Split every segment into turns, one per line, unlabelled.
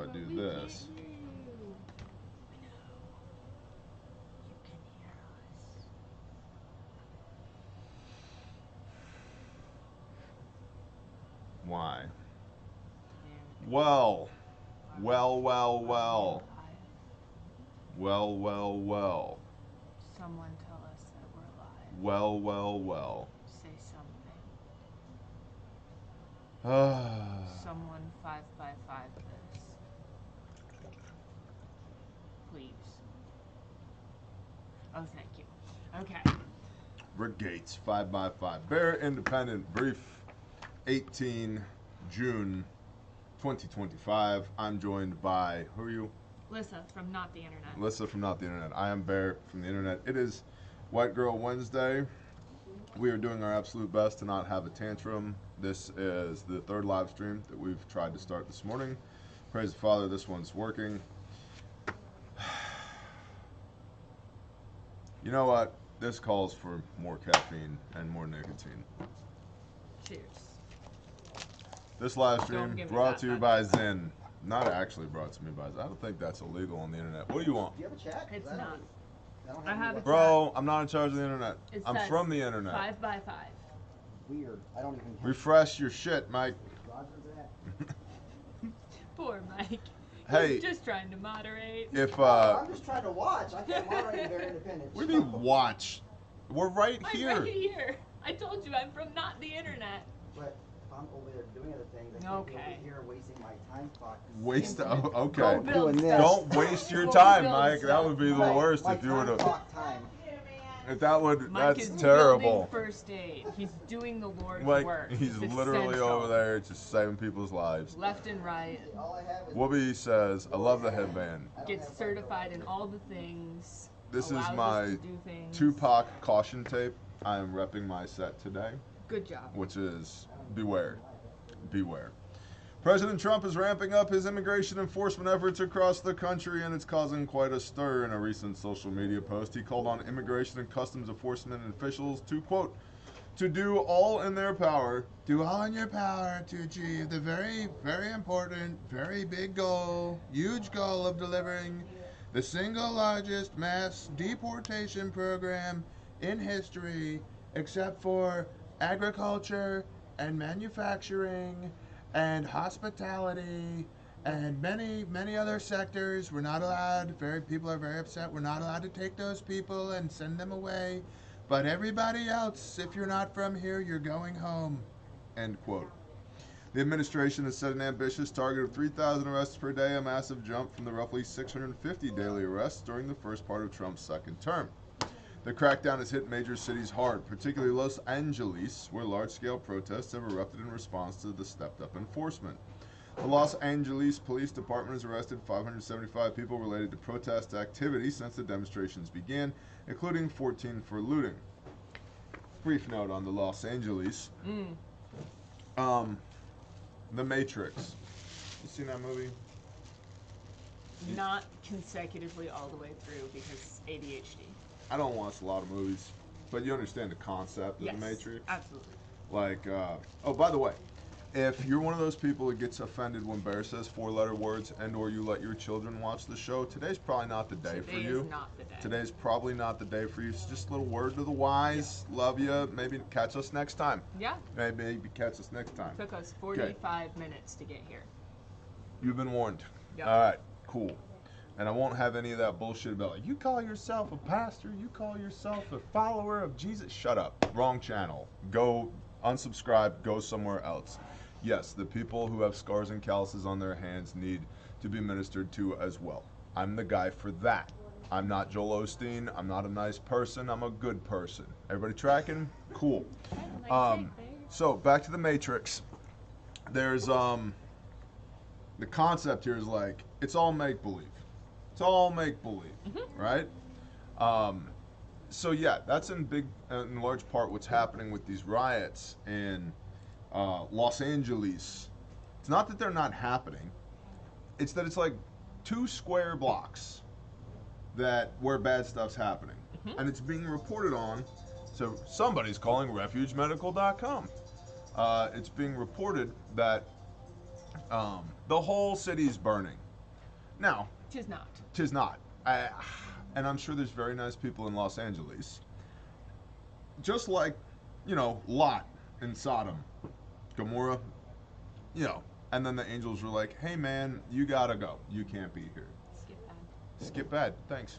I do this. Why? Well. Well.
Someone tell us that we're alive.
Well.
Say something.
Ah.
Someone 5x5 this. Please. Oh, thank you. Okay.
Rick Gates, 5x5. Bear Independent Brief, 18 June 2025. I'm joined by, who are you?
Lissa from Not the Internet.
Lissa from Not the Internet. I am Bear from the Internet. It is White Girl Wednesday. We are doing our absolute best to not have a tantrum. This is the third live stream that we've tried to start this morning. Praise the Father, this one's working. You know what? This calls for more caffeine and more nicotine.
Cheers.
This live stream brought to you by Zen. Not actually brought to me by Zen. I don't think that's illegal on the internet. What do you want?
Do you have a chat?
It's not.
I
have a chat.
Bro, I'm not in charge of the internet. I'm
says
from the internet.
5x5.
Weird. I don't even have
Refresh your shit, Mike.
Roger that.
Poor Mike.
Hey.
He's just trying to moderate.
If
I'm just trying to watch. I can't moderate Bear Independent.
What do you mean watch? We're right here.
I'm right here. I told you I'm from Not the Internet.
But if I'm over there doing other things, I can't be
Okay.
over here wasting my time clock.
Okay.
Go build
Doing
stuff.
this.
Don't waste your
Go
time,
build
Mike. That
stuff.
would be the
My-
worst
my
if you would
time
have.
clock time.
If that would,
Mike
that's
is
terrible.
building first aid. He's doing the Lord's
Like
work.
he's
It's
literally
essential.
over there just saving people's lives.
Left and right.
All I have is
Whoopi says, "I love the headband."
Gets certified in all the things.
This is
allows us
my
to do things.
Tupac caution tape. I am repping my set today,
Good job.
which is beware, beware. President Trump is ramping up his immigration enforcement efforts across the country, and it's causing quite a stir. In a recent social media post, he called on immigration and customs enforcement officials to, quote, to do all in their power, to achieve the very, very important, very big goal, huge goal of delivering the single largest mass deportation program in history, except for agriculture and manufacturing and hospitality and many other sectors. We're not allowed, people are very upset, we're not allowed to take those people and send them away. But everybody else, if you're not from here, you're going home. End quote. The administration has set an ambitious target of 3,000 arrests per day, a massive jump from the roughly 650 daily arrests during the first part of Trump's second term. The crackdown has hit major cities hard, particularly Los Angeles, where large-scale protests have erupted in response to the stepped-up enforcement. The Los Angeles Police Department has arrested 575 people related to protest activity since the demonstrations began, including 14 for looting. Brief note on the Los Angeles. The Matrix. You seen that movie?
Not consecutively all the way through because ADHD.
I don't watch a lot of movies, but you understand the concept of
Yes,
the Matrix.
absolutely.
Like, oh, by the way, if you're one of those people that gets offended when Bear says four-letter words and or you let your children watch the show, today's probably not the day for you.
Today is not the day.
Today's probably not the day for you. It's just a little word to the wise. Yeah. Love you. Maybe catch us next time.
Yeah.
Maybe catch us next time.
Took us 45 minutes to get here.
You've been warned.
Yep.
All right, cool. And I won't have any of that bullshit about, like, you call yourself a pastor, you call yourself a follower of Jesus. Shut up. Wrong channel. Go unsubscribe, go somewhere else. Yes, the people who have scars and calluses on their hands need to be ministered to as well. I'm the guy for that. I'm not Joel Osteen. I'm not a nice person. I'm a good person. Everybody tracking? Cool. So back to the Matrix. There's the concept here is like, it's all make-believe. It's all make-believe, right? So yeah, that's in large part what's happening with these riots in Los Angeles. It's not that they're not happening. It's that it's like 2 square blocks where bad stuff's happening. And it's being reported on. So somebody's calling refugemedical.com. It's being reported that the whole city's burning. Now,
Tis not.
tis not. And I'm sure there's very nice people in Los Angeles. Just like, Lot in Sodom, Gomorrah, and then the angels were like, hey man, you gotta go. You can't be here.
Skip bad.
Skip bad, thanks.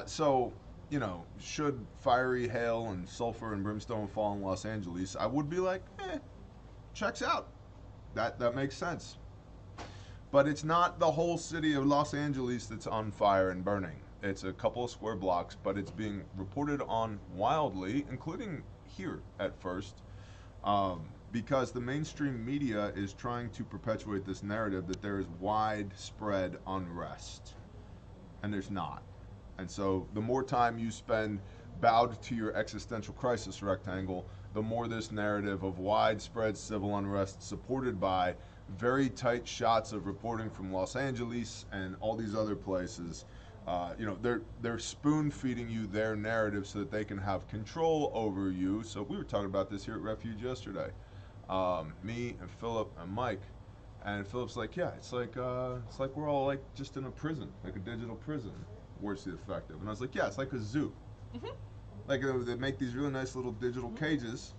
So, should fiery hail and sulfur and brimstone fall in Los Angeles, I would be like, checks out. That makes sense. But it's not the whole city of Los Angeles that's on fire and burning. It's a couple of square blocks, but it's being reported on wildly, including here at first, because the mainstream media is trying to perpetuate this narrative that there is widespread unrest. And there's not. And so the more time you spend bowed to your existential crisis rectangle, the more this narrative of widespread civil unrest supported by very tight shots of reporting from Los Angeles and all these other places, they're spoon feeding you their narrative so that they can have control over you. So we were talking about this here at Refuge yesterday. Me and Philip and Mike, and Philip's like, yeah, it's like we're all like just in a prison, like a digital prison. Words to the effective. And I was like, yeah, it's like a zoo.
Mm-hmm.
Like they make these really nice little digital cages,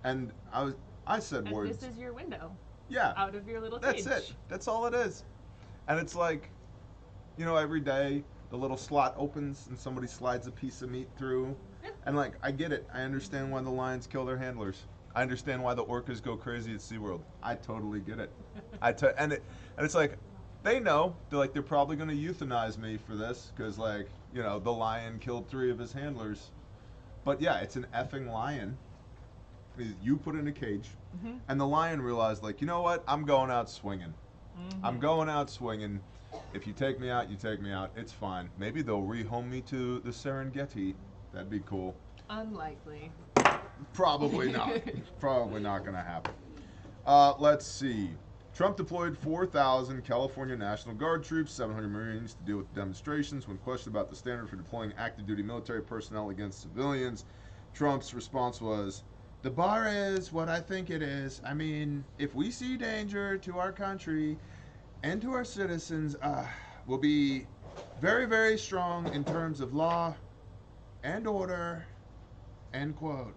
and I said
And
words.
this is your window.
Yeah.
Out of your little
That's
cage.
it. That's all it is. And it's like, every day the little slot opens and somebody slides a piece of meat through.
Yeah.
And like, I get it. I understand why the lions kill their handlers. I understand why the orcas go crazy at SeaWorld. I totally get it. And it's like, they know. They're probably going to euthanize me for this because, the lion killed 3 of his handlers. But yeah, it's an effing lion. You put in a cage, and the lion realized, you know what? I'm going out swinging. I'm going out swinging. If you take me out, you take me out. It's fine. Maybe they'll rehome me to the Serengeti. That'd be cool.
Unlikely.
Probably not. Probably not going to happen. Let's see. Trump deployed 4,000 California National Guard troops, 700 Marines to deal with demonstrations. When questioned about the standard for deploying active duty military personnel against civilians, Trump's response was, the bar is what I think it is. I mean, if we see danger to our country and to our citizens, we'll be very, very strong in terms of law and order, end quote.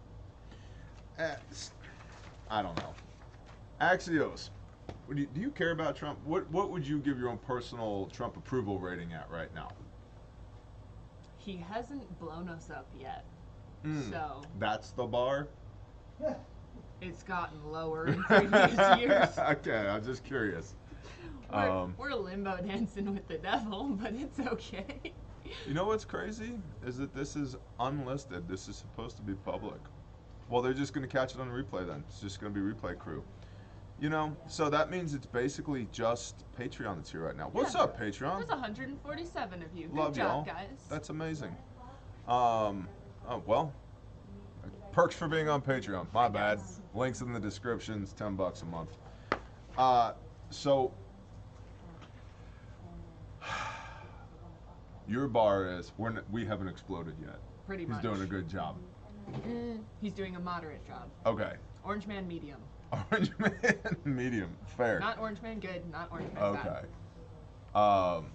I don't know. Axios. Do you care about Trump? What would you give your own personal Trump approval rating at right now?
He hasn't blown us up yet. So.
That's the bar?
It's gotten lower in previous years.
Okay, I'm just curious.
We're limbo dancing with the devil, but it's okay.
You know what's crazy? Is that this is unlisted. This is supposed to be public. Well, they're just going to catch it on replay then. It's just going to be replay crew. So that means it's basically just Patreon that's here right now. What's up, Patreon?
There's 147 of you.
Love
Good job,
y'all.
guys.
That's amazing. Perks for being on Patreon. My bad. Links in the descriptions. $10 a month. So your bar is we haven't exploded yet.
Pretty much.
He's doing a good job.
He's doing a moderate job.
Okay.
Orange Man medium.
Orange Man medium. Fair.
Not Orange Man good. Not Orange Man bad.
Okay.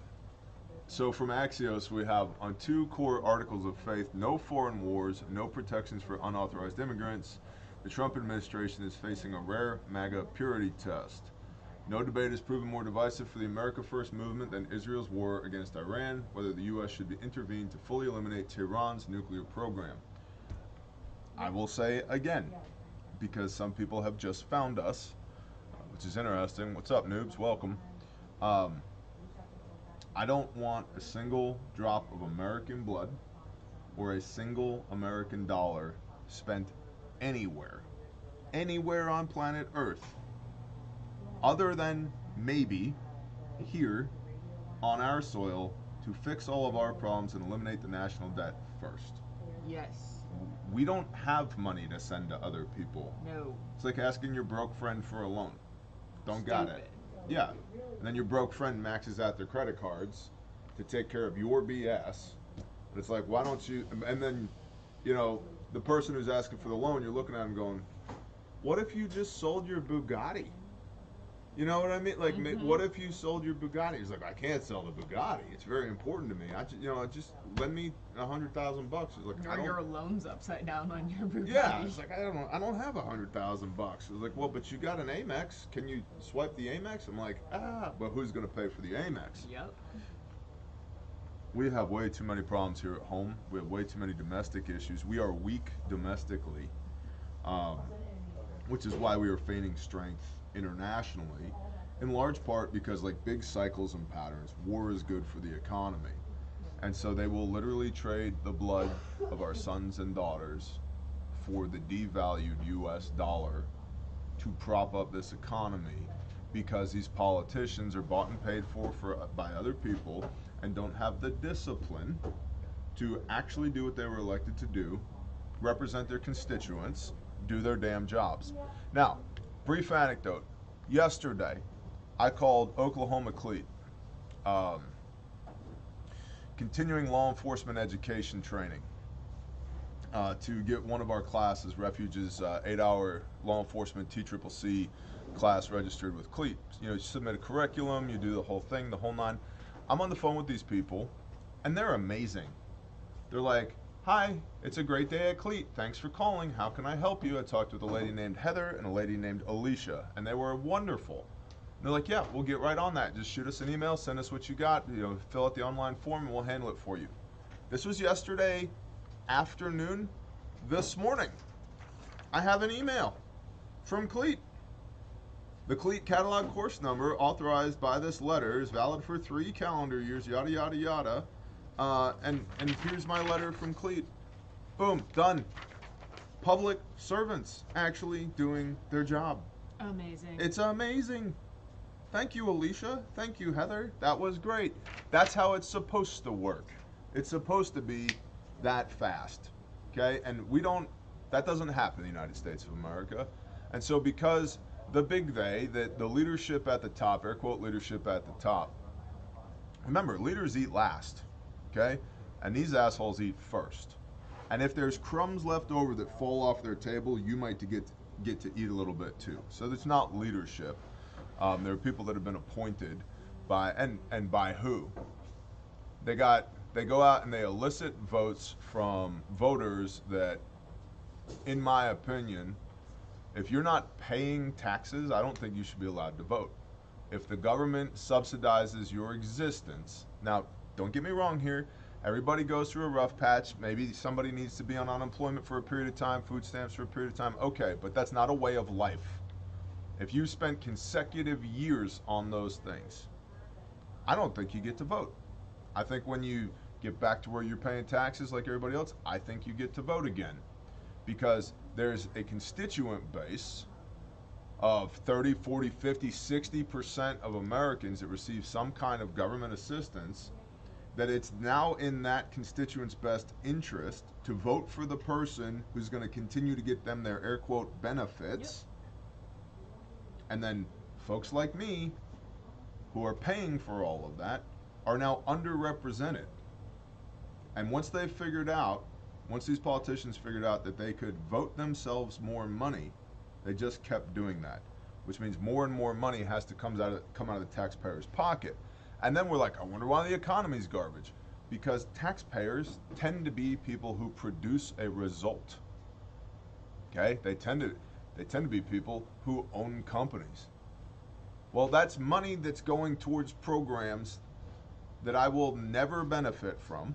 So from Axios, we have on 2 core articles of faith, no foreign wars, no protections for unauthorized immigrants. The Trump administration is facing a rare MAGA purity test. No debate has proven more divisive for the America First movement than Israel's war against Iran, whether the U.S. should be intervened to fully eliminate Tehran's nuclear program. I will say again, because some people have just found us, which is interesting. What's up, noobs? Welcome. I don't want a single drop of American blood or a single American dollar spent anywhere on planet Earth, other than maybe here on our soil to fix all of our problems and eliminate the national debt first.
Yes.
We don't have money to send to other people.
No.
It's like asking your broke friend for a loan. Don't got it. Yeah. And then your broke friend maxes out their credit cards to take care of your BS. And it's like, why don't you, and then, the person who's asking for the loan, you're looking at him going, what if you just sold your Bugatti? You know what I mean? Like, what if you sold your Bugatti? He's like, I can't sell the Bugatti. It's very important to me. Just lend me $100,000. He's like,
or your loan's upside down on your Bugatti.
Yeah, it's like, I don't have $100,000. He's like, well, but you got an Amex. Can you swipe the Amex? I'm like, but who's gonna pay for the Amex?
Yep.
We have way too many problems here at home. We have way too many domestic issues. We are weak domestically, which is why we are feigning strength internationally, in large part because, like, big cycles and patterns, war is good for the economy. And so they will literally trade the blood of our sons and daughters for the devalued US dollar to prop up this economy, because these politicians are bought and paid for by other people and don't have the discipline to actually do what they were elected to do, represent their constituents, do their damn jobs. Now, brief anecdote. Yesterday, I called Oklahoma Cleat, continuing law enforcement education training, to get one of our classes, Refuge's 8-hour law enforcement TCCC class, registered with Cleat. You submit a curriculum, you do the whole thing, the whole nine. I'm on the phone with these people, and they're amazing. They're like, hi, it's a great day at Cleat. Thanks for calling. How can I help you? I talked with a lady named Heather and a lady named Alicia, and they were wonderful. And they're like, yeah, we'll get right on that. Just shoot us an email, send us what you got, fill out the online form, and we'll handle it for you. This was yesterday afternoon. This morning, I have an email from Cleat. The Cleat catalog course number authorized by this letter is valid for 3 calendar years, yada, yada, yada. And here's my letter from Cleat. Boom, done. Public servants actually doing their job.
Amazing.
It's amazing. Thank you, Alicia. Thank you, Heather. That was great. That's how it's supposed to work. It's supposed to be that fast. Okay? And that doesn't happen in the United States of America. And so because the big the leadership at the top, air quote leadership at the top, remember, leaders eat last. Okay? And these assholes eat first. And if there's crumbs left over that fall off their table, you might get to eat a little bit too. So it's not leadership. There are people that have been appointed by, and by who? They go out and they elicit votes from voters that, in my opinion, if you're not paying taxes, I don't think you should be allowed to vote. If the government subsidizes your existence, now, don't get me wrong here, everybody goes through a rough patch. Maybe somebody needs to be on unemployment for a period of time, food stamps for a period of time. Okay, but that's not a way of life. If you spent consecutive years on those things, I don't think you get to vote. I think when you get back to where you're paying taxes like everybody else, I think you get to vote again. Because there's a constituent base of 30, 40, 50, 60% of Americans that receive some kind of government assistance, that it's now in that constituent's best interest to vote for the person who's going to continue to get them their air quote benefits. Yep. And then folks like me, who are paying for all of that, are now underrepresented. And once these politicians figured out that they could vote themselves more money, they just kept doing that, which means more and more money has to come out of the taxpayer's pocket. And then we're like, I wonder why the economy's garbage. Because taxpayers tend to be people who produce a result. Okay? They tend to be people who own companies. Well, that's money that's going towards programs that I will never benefit from,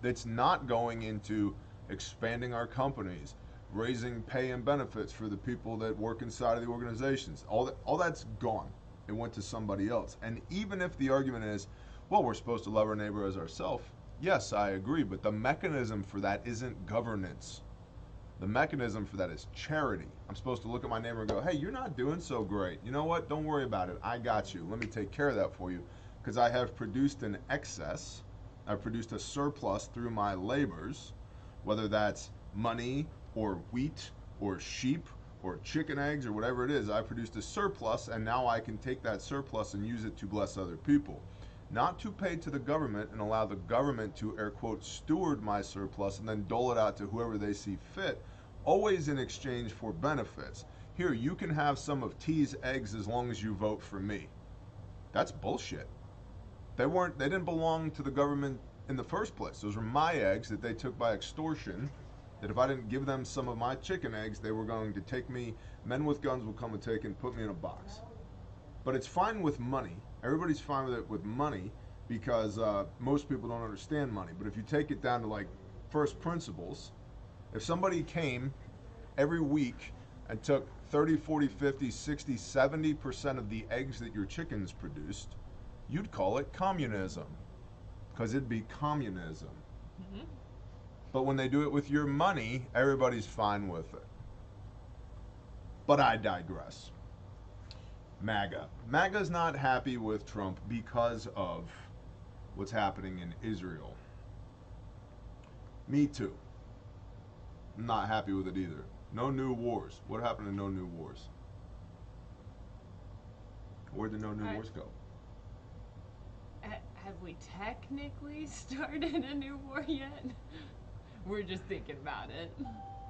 that's not going into expanding our companies, raising pay and benefits for the people that work inside of the organizations. All that's gone. It went to somebody else. And even if the argument is, well, we're supposed to love our neighbor as ourselves, yes, I agree, but the mechanism for that isn't governance. The mechanism for that is charity. I'm supposed to look at my neighbor and go, hey, you're not doing so great. You know what? Don't worry about it. I got you. Let me take care of that for you, because I have produced an excess. I've produced a surplus through my labors, whether that's money or wheat or sheep or chicken eggs or whatever it is. I produced a surplus, and now I can take that surplus and use it to bless other people. Not to pay to the government and allow the government to, air quote, steward my surplus and then dole it out to whoever they see fit, always in exchange for benefits. here, you can have some of T's eggs as long as you vote for me. That's bullshit. They didn't belong to the government in the first place. Those were my eggs that they took by extortion, that if I didn't give them some of my chicken eggs, they were going to take me, men with guns would come and take and put me in a box. But it's fine with money. Everybody's fine with it with money because most people don't understand money. But if you take it down to like first principles, if somebody came every week and took 30, 40, 50, 60, 70% of the eggs that your chickens produced, you'd call it communism, because it'd be communism. Mm-hmm. But when they do it with your money, everybody's fine with it. But I digress. MAGA. MAGA's not happy with Trump because of what's happening in Israel. Me too. I'm not happy with it either. No new wars. What happened to no new wars? Where'd the no new wars go?
Have we technically started a new war yet? We're just thinking about it.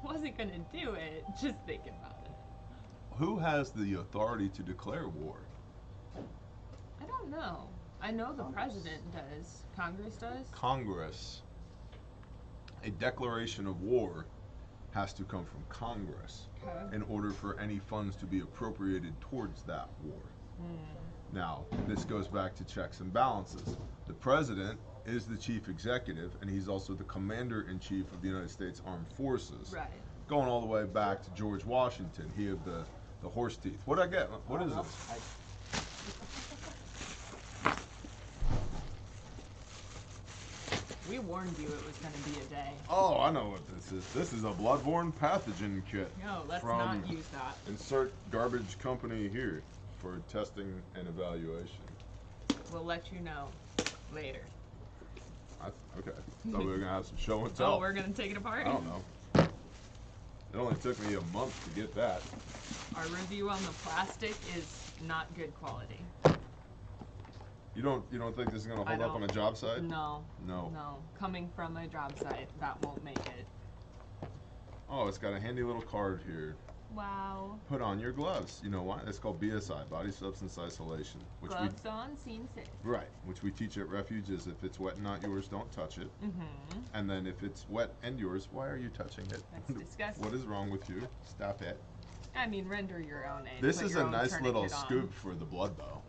Wasn't gonna do it, just thinking about it.
Who has the authority to declare war?
I don't know. I know the president does. Congress does?
Congress. A declaration of war has to come from Congress in order for any funds to be appropriated towards that war. Now, this goes back to checks and balances. The president is the chief executive, and he's also the commander-in-chief of the United States Armed Forces.
Right.
Going all the way back to George Washington. He had the horse teeth. What'd I get? What is this?
We warned you it was going to be a day.
Oh, I know what this is. This is a Bloodborne pathogen kit.
No, let's not use that.
Insert garbage company here for testing and evaluation.
We'll let you know later.
Okay. Thought we were going to have some show and tell.
Oh, we're going to take it apart?
I don't know. It only took me a month to get that.
Our review on the plastic is not good quality.
You don't think this is going to hold up on a job site?
No.
No.
No. Coming from a job site, that won't make it.
Oh, it's got a handy little card here.
Wow.
Put on your gloves. You know why? It's called BSI, Body Substance Isolation. Which
gloves on, scene safe.
Right. Which we teach at Refuge is if it's wet and not yours, don't touch it. Mm-hmm. And then if it's wet and yours, why are you touching it?
That's disgusting.
What is wrong with you? Stop it.
I mean, render your own aid.
This is a nice little scoop for the blood, though.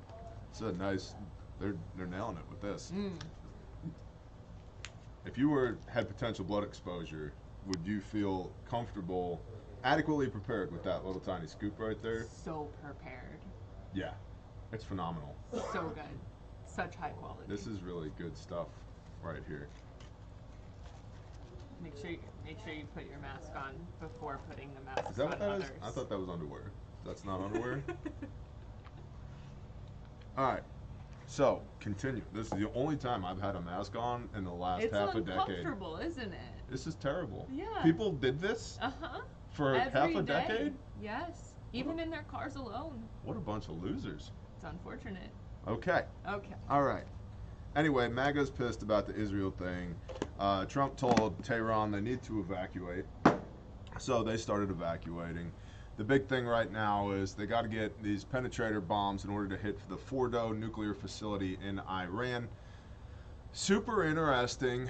It's a nice... They're nailing it with this. If you had potential blood exposure, would you feel comfortable, adequately prepared with that little tiny scoop right there?
So prepared.
Yeah, it's phenomenal.
So good. Such high quality.
This is really good stuff right here.
Make sure you put your mask on before putting the mask on.
Is that what that
others.
is? I thought that was underwear. That's not underwear? All right. So, continue. This is the only time I've had a mask on in the last half a decade.
It's uncomfortable, isn't it?
This is terrible.
Yeah.
People did this for half a decade?
Yes. Even in their cars alone.
What a bunch of losers.
It's unfortunate.
Okay.
Okay.
All right. Anyway, MAGA's pissed about the Israel thing. Trump told Tehran they need to evacuate. So they started evacuating. The big thing right now is they got to get these penetrator bombs in order to hit the Fordo nuclear facility in Iran. Super interesting.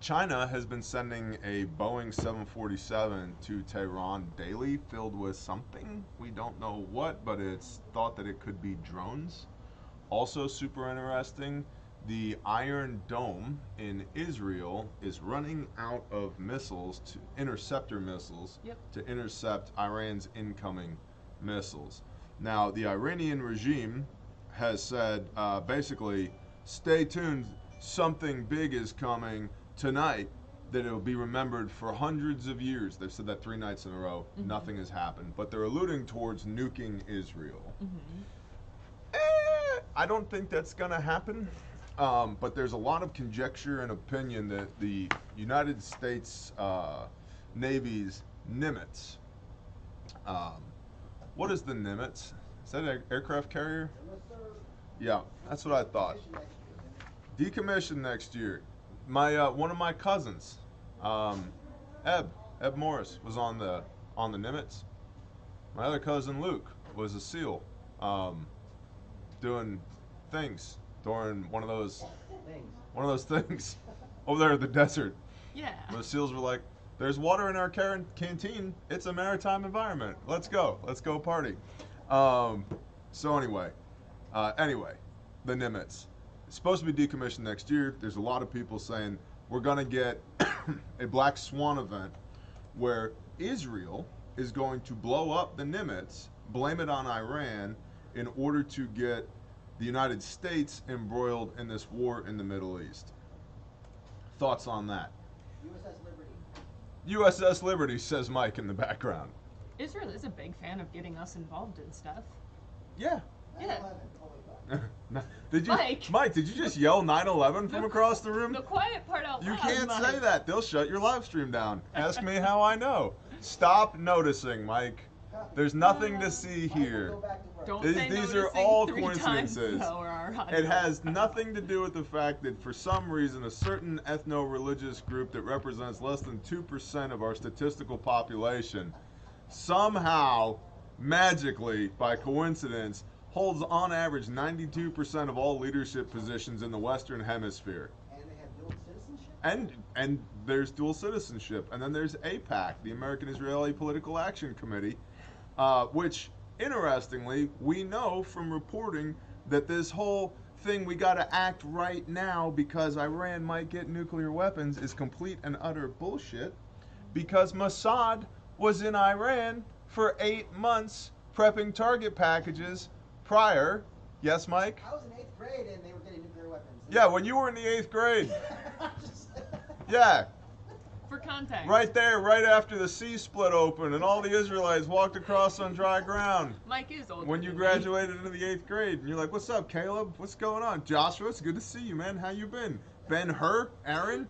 China has been sending a Boeing 747 to Tehran daily filled with something. We don't know what, but it's thought that it could be drones. Also super interesting. The Iron Dome in Israel is running out of missiles, interceptor missiles, to intercept Iran's incoming missiles. Now, the Iranian regime has said, basically, stay tuned, something big is coming tonight that it'll be remembered for hundreds of years. They've said that 3 nights in a row. Nothing has happened, but they're alluding towards nuking Israel. I don't think that's going to happen. But there's a lot of conjecture and opinion that the United States Navy's Nimmits, what is the Nimmits? Is that an aircraft carrier? Yeah, that's what I thought. Decommissioned next year. My one of my cousins, Eb Morris, was on the on the Nimmits. My other cousin Luke was a SEAL, doing things during one of those things over there in the desert.
Yeah.
The SEALs were like, "There's water in our canteen. It's a maritime environment. Let's go party." So anyway, the Nimmits. It's supposed to be decommissioned next year. There's a lot of people saying we're gonna get a black swan event where Israel is going to blow up the Nimmits, blame it on Iran, in order to get the United States embroiled in this war in the Middle East. Thoughts on that?
USS Liberty.
USS Liberty, says Mike in the background.
Israel is a big fan of getting us involved in stuff.
Yeah.
Yeah.
9/11.
Did you,
Mike,
did you just yell 9/11 from across the room?
The quiet part out loud.
You can't
Mike.
say that. They'll shut your live stream down. Ask me how I know. Stop noticing, Mike. There's nothing to see here.
Don't
These
say
are
noticing
all
3
coincidences.
times or our audio.
It has nothing to do with the fact that for some reason a certain ethno-religious group that represents less than 2% of our statistical population somehow, magically, by coincidence, holds on average 92% of all leadership positions in the Western Hemisphere.
And they have dual citizenship?
And there's dual citizenship. And then there's AIPAC, the American Israeli Political Action Committee, which, interestingly, we know from reporting that this whole thing, we got to act right now because Iran might get nuclear weapons, is complete and utter bullshit, because Mossad was in Iran for 8 months prepping target packages prior. Yes, Mike?
I was in 8th grade and they were getting nuclear weapons.
Yeah, when you were in the 8th grade. Yeah.
For context.
Right there, right after the sea split open and all the Israelites walked across on dry ground.
Mike is older
When you
than
graduated into the 8th grade, and you're like, "What's up, Caleb? What's going on? Joshua, it's good to see you, man. How you been? Ben-Hur? Aaron?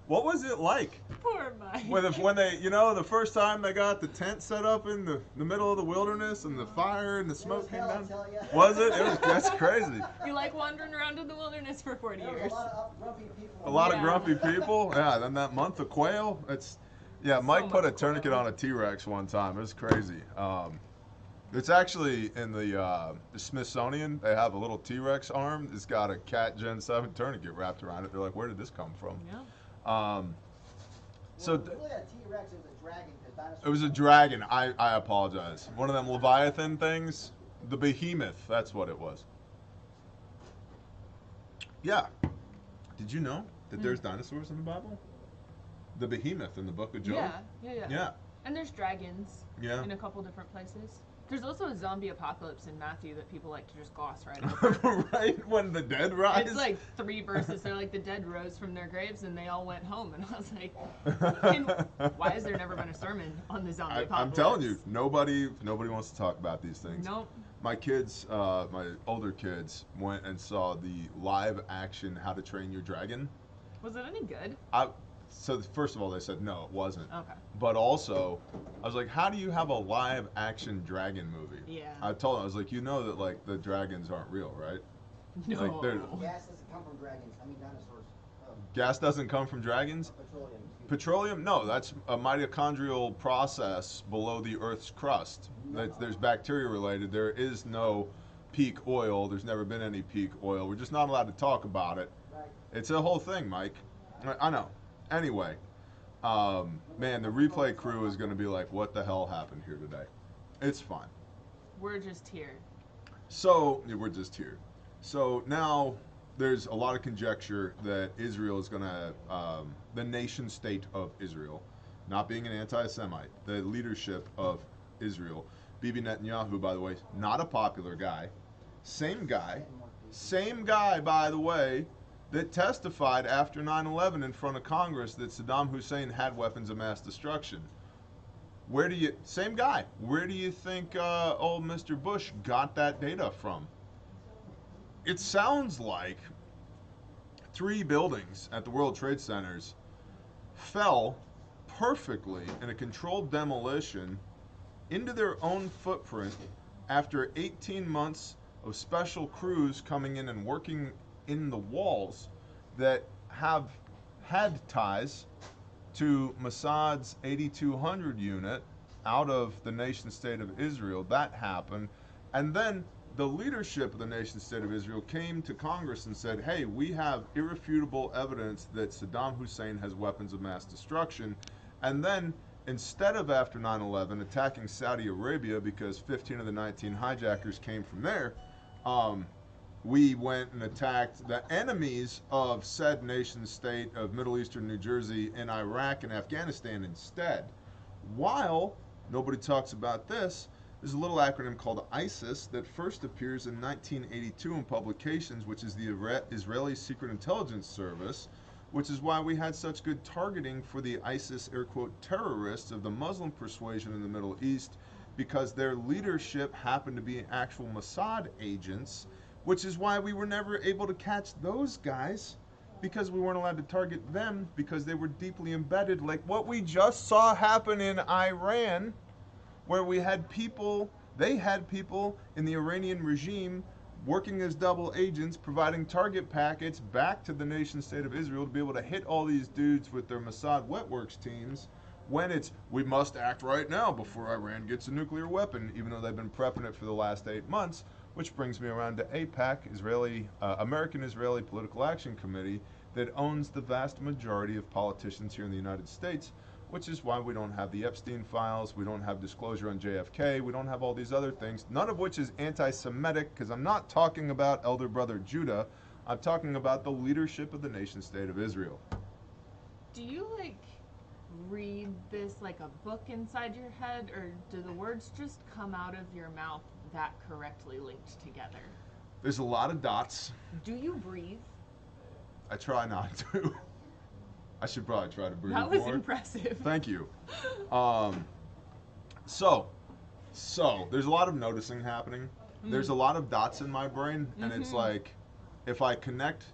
What was it like?"
me. Poor Mike.
When they, the first time they got the tent set up in the middle of the wilderness and the fire and the smoke came down. Was it? That's crazy.
You like wandering around in the wilderness for 40
There was
years.
a lot of grumpy people.
A lot of
Yeah.
grumpy people. Yeah, then that month of quail. Mike
So
put a
much
tourniquet
quail.
on a T-Rex one time. It was crazy. It's actually in the Smithsonian. They have a little T-Rex arm. It's got a Cat Gen 7 tourniquet wrapped around it. They're like, "Where did this come from?"
Yeah.
So
Well, it was really a T-Rex, it was a dragon, because dinosaurs.
it was a dragon. I apologize. One of them Leviathan things. The behemoth. That's what it was. Yeah. Did you know that there's dinosaurs in the Bible? The behemoth in the book of Job.
Yeah.
Yeah.
And there's dragons
Yeah.
in a couple different places. There's also a zombie apocalypse in Matthew that people like to just gloss right over.
Right when the dead rise.
It's like 3 verses. They're like, the dead rose from their graves and they all went home. And I was like, why has there never been a sermon on the zombie apocalypse?
I'm telling you, nobody wants to talk about these things.
Nope.
My kids, my older kids, went and saw the live action How to Train Your Dragon.
Was it any good?
So first of all, they said no, it wasn't.
Okay.
But also, I was like, how do you have a live action dragon movie?
Yeah.
I told them, I was like, that like the dragons aren't real, right?
No.
Like, they're-
Gas doesn't come from dragons, I mean dinosaurs.
Gas doesn't come from dragons?
Petroleum.
Petroleum? No, that's a mitochondrial process below the Earth's crust. There's bacteria related. There is no peak oil. There's never been any peak oil. We're just not allowed to talk about it.
Right.
It's a whole thing, Mike. I know. Anyway, man, the replay crew is going to be like, what the hell happened here today? It's fine.
We're just here.
So, we're just here. So now there's a lot of conjecture that Israel is going to, the nation state of Israel, not being an anti-Semite, the leadership of Israel, Bibi Netanyahu, by the way, not a popular guy, same guy, by the way, that testified after 9/11 in front of Congress that Saddam Hussein had weapons of mass destruction. Same guy, where do you think old Mr. Bush got that data from? It sounds like 3 buildings at the World Trade Centers fell perfectly in a controlled demolition into their own footprint after 18 months of special crews coming in and working in the walls that have had ties to Mossad's 8200 unit out of the nation state of Israel. That happened. And then the leadership of the nation state of Israel came to Congress and said, hey, we have irrefutable evidence that Saddam Hussein has weapons of mass destruction. And then instead of after 9/11 attacking Saudi Arabia because 15 of the 19 hijackers came from there, we went and attacked the enemies of said nation state of Middle Eastern New Jersey in Iraq and Afghanistan instead. While nobody talks about this, there's a little acronym called ISIS that first appears in 1982 in publications, which is the Israeli Secret Intelligence Service, which is why we had such good targeting for the ISIS, air quote, terrorists of the Muslim persuasion in the Middle East, because their leadership happened to be actual Mossad agents, which is why we were never able to catch those guys, because we weren't allowed to target them because they were deeply embedded, like what we just saw happen in Iran, where we had people, they had people in the Iranian regime working as double agents, providing target packets back to the nation state of Israel to be able to hit all these dudes with their Mossad Wetworks teams, when it's, we must act right now before Iran gets a nuclear weapon, even though they've been prepping it for the last 8 months, which brings me around to AIPAC, American-Israeli Political Action Committee, that owns the vast majority of politicians here in the United States, which is why we don't have the Epstein files, we don't have disclosure on JFK, we don't have all these other things, none of which is anti-Semitic, because I'm not talking about elder brother Judah, I'm talking about the leadership of the nation state of Israel.
Do you, like, read this like a book inside your head, or do the words just come out of your mouth that correctly linked together?
There's a lot of dots.
Do you breathe?
I try not to. I should probably try to breathe more.
That was impressive.
Thank you. So there's a lot of noticing happening. There's a lot of dots in my brain, and it's like, if I connect,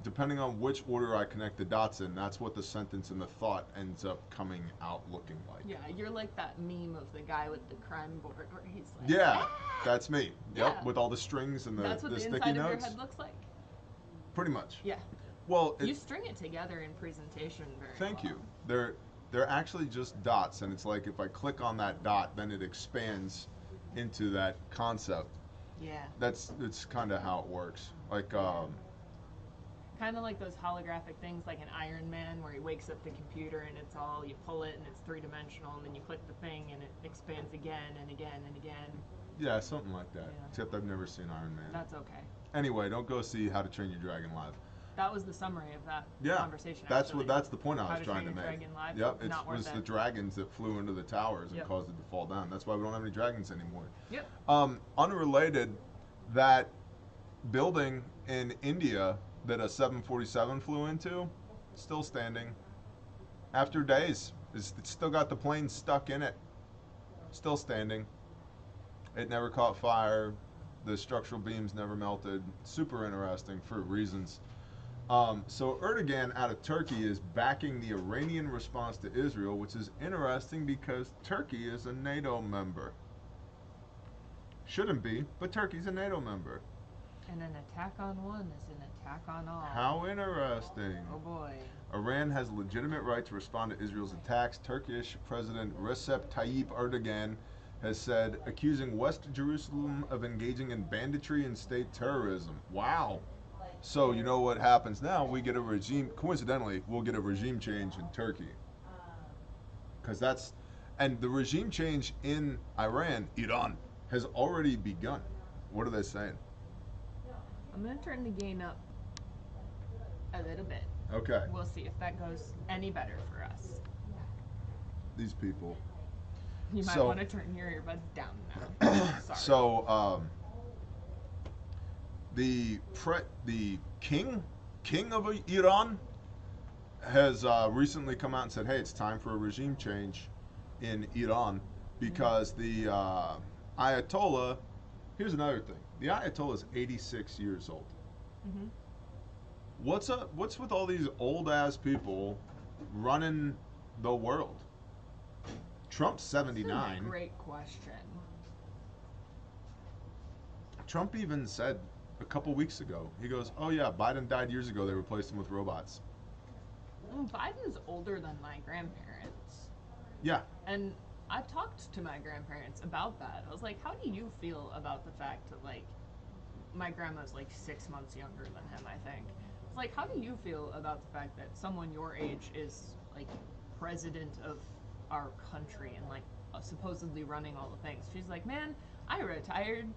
depending on which order I connect the dots in, that's what the sentence and the thought ends up coming out looking like.
Yeah, you're like that meme of the guy with the crime board where he's like,
Yeah,
"Ah!"
that's me. Yep,
Yeah.
with all the strings and
That's
the
what the
sticky
inside of your
notes.
head looks like.
Pretty much.
Yeah.
Well,
You string it together in presentation very
thank
well.
you. They're actually just dots, and it's like if I click on that dot, then it expands into that concept.
Yeah.
It's kind of how it works. Like
Kind of like those holographic things like an Iron Man where he wakes up the computer and it's all, you pull it and it's three-dimensional, and then you click the thing and it expands again and again and again.
yeah, something like that.
Yeah.
Except I've never seen Iron Man.
That's okay.
Anyway, don't go see How to Train Your Dragon live.
That was the summary of that conversation.
That's
actually.
that's the point I
How
was
to
trying
Train
to
Your
make.
Dragon Live.
Yep, it
Not
was
worth
the
it.
dragons that flew into the towers and
Yep.
caused it to fall down. That's why we don't have any dragons anymore.
Yep.
Unrelated, that building in India that a 747 flew into, still standing. After days, it's still got the plane stuck in it. Still standing. It never caught fire. The structural beams never melted. Super interesting for reasons. So Erdogan out of Turkey is backing the Iranian response to Israel, which is interesting because Turkey is a NATO member. Shouldn't be, but Turkey's a NATO member.
And an attack on one is an attack on all.
How interesting.
Oh boy.
Iran has legitimate right to respond to Israel's attacks. Turkish President Recep Tayyip Erdogan has said, accusing West Jerusalem of engaging in banditry and state terrorism. Wow. So you know what happens now? We get a regime, coincidentally, we'll get a regime change in Turkey. Because and the regime change in Iran, has already begun. What are they saying?
I'm going to turn the gain up a little bit.
Okay.
We'll see if that goes any better for us.
These people.
You might
So-
want to turn your earbuds down now. Sorry.
So, the king of Iran has recently come out and said, hey, it's time for a regime change in Iran because the Ayatollah, here's another thing. The Ayatollah is 86 years old.
Mhm.
What's with all these old ass people running the world? Trump's 79.
That's a great question.
Trump even said a couple weeks ago, he goes, oh yeah, Biden died years ago, they replaced him with robots.
Biden's older than my grandparents.
Yeah.
And I've talked to my grandparents about that. I was like, how do you feel about the fact that, like, my grandma's like 6 months younger than him, I think. It's like, how do you feel about the fact that someone your age is like president of our country and like supposedly running all the things? She's like, man, I retired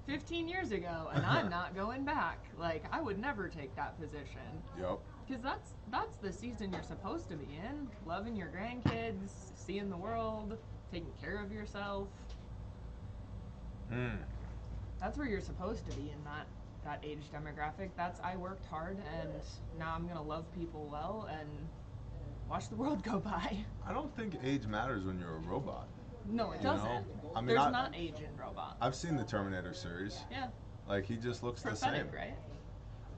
15 years ago and I'm not going back. Like, I would never take that position.
Yep.
Because that's the season you're supposed to be in. Loving your grandkids, seeing the world, taking care of yourself. That's where you're supposed to be in that age demographic. That's, I worked hard and now I'm gonna love people well and watch the world go by.
I don't think age matters when you're a robot.
No, it
You
doesn't.
know? I mean,
There's not age in robots.
I've seen the Terminator series.
Yeah.
Like, he just looks the same.
Prophetic, right?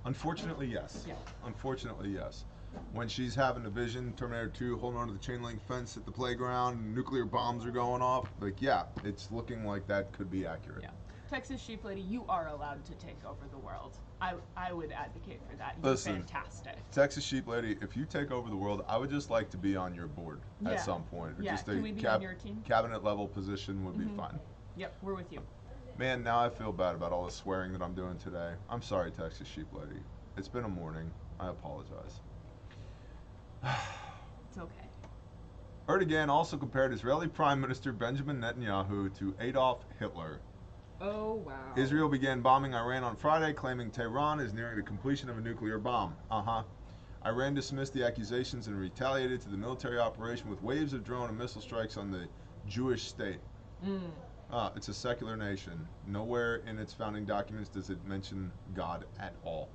Unfortunately, yes.
Yeah.
Unfortunately, yes. When she's having a vision, Terminator 2, holding onto the chain link fence at the playground, nuclear bombs are going off. Like, yeah, it's looking like that could be accurate.
Yeah. Texas Sheep Lady, you are allowed to take over the world. I would advocate for that. You're
Listen,
fantastic.
Texas Sheep Lady, if you take over the world, I would just like to be on your board
Yeah.
at some point. Or
Yeah,
just
can we be on your team?
cabinet level position would be fine.
Yep, we're with you.
Man, now I feel bad about all the swearing that I'm doing today. I'm sorry, Texas Sheep Lady. It's been a morning. I apologize.
It's okay.
Erdogan also compared Israeli Prime Minister Benjamin Netanyahu to Adolf Hitler.
Oh, wow.
Israel began bombing Iran on Friday, claiming Tehran is nearing the completion of a nuclear bomb. Iran dismissed the accusations and retaliated to the military operation with waves of drone and missile strikes on the Jewish state. It's a secular nation. Nowhere in its founding documents does it mention God at all.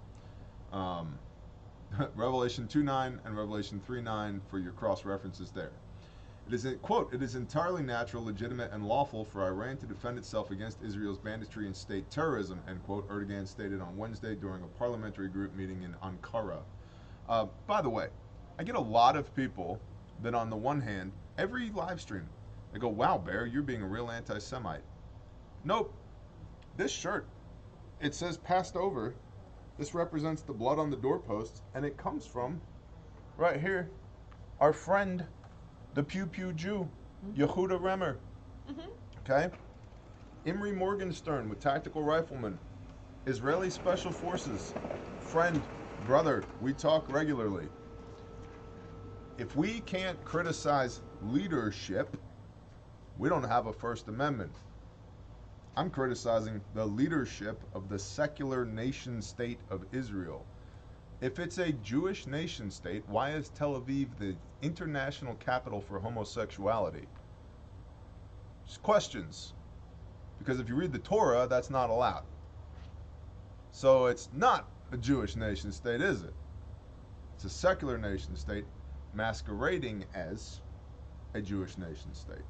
Revelation 2:9 and Revelation 3:9 for your cross references there. It is, quote, it is entirely natural, legitimate, and lawful for Iran to defend itself against Israel's banditry and state terrorism, end quote, Erdogan stated on Wednesday during a parliamentary group meeting in Ankara. By the way, I get a lot of people that on the one hand, every live stream, they go, wow, Bear, you're being a real anti-Semite. Nope. This shirt, it says passed over. This represents the blood on the doorposts, and it comes from, right here, our friend, the Pew Pew Jew, Yehuda Remmer. Okay? Imri Morgenstern with Tactical Rifleman. Israeli Special Forces. Friend, brother, we talk regularly. If we can't criticize leadership, we don't have a First Amendment. I'm criticizing the leadership of the secular nation state of Israel. If it's a Jewish nation state, why is Tel Aviv the international capital for homosexuality? Just questions. Because if you read the Torah, that's not allowed. So it's not a Jewish nation state, is it? It's a secular nation state masquerading as a Jewish nation state.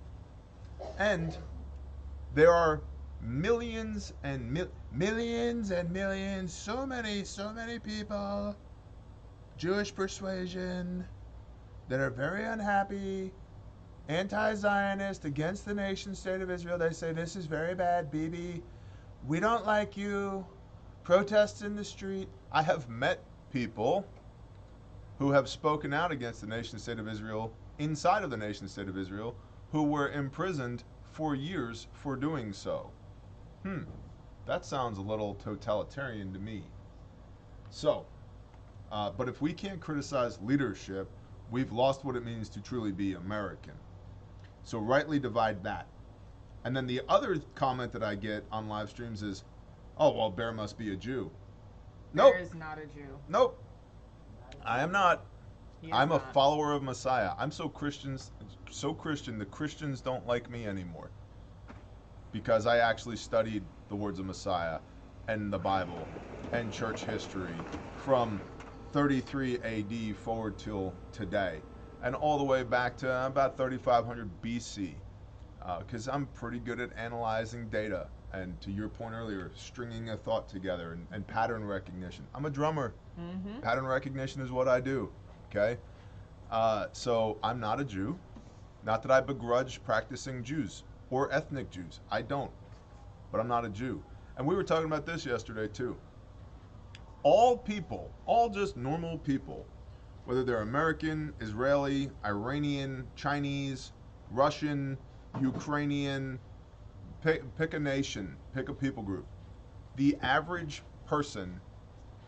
And there are millions and millions, so many people, Jewish persuasion, that are very unhappy, anti-Zionist, against the nation state of Israel. They say, this is very bad, Bibi. We don't like you. Protests in the street. I have met people who have spoken out against the nation state of Israel, inside of the nation state of Israel, who were imprisoned for years for doing so. That sounds a little totalitarian to me. So, but if we can't criticize leadership, we've lost what it means to truly be American. So rightly divide that. And then the other comment that I get on live streams is, oh, well, Bear must be a Jew. Nope.
Bear is not a Jew.
Nope. I am not. I'm a
not.
follower of Messiah. I'm so Christian, the Christians don't like me anymore. Because I actually studied the words of Messiah and the Bible and church history from 33 AD forward till today. And all the way back to about 3500 BC. Because I'm pretty good at analyzing data. And to your point earlier, stringing a thought together and pattern recognition. I'm a drummer. Pattern recognition is what I do. Okay? So I'm not a Jew. Not that I begrudge practicing Jews or ethnic Jews. I don't. But I'm not a Jew. And we were talking about this yesterday too. All people, all just normal people, whether they're American, Israeli, Iranian, Chinese, Russian, Ukrainian, pick a nation, pick a people group. The average person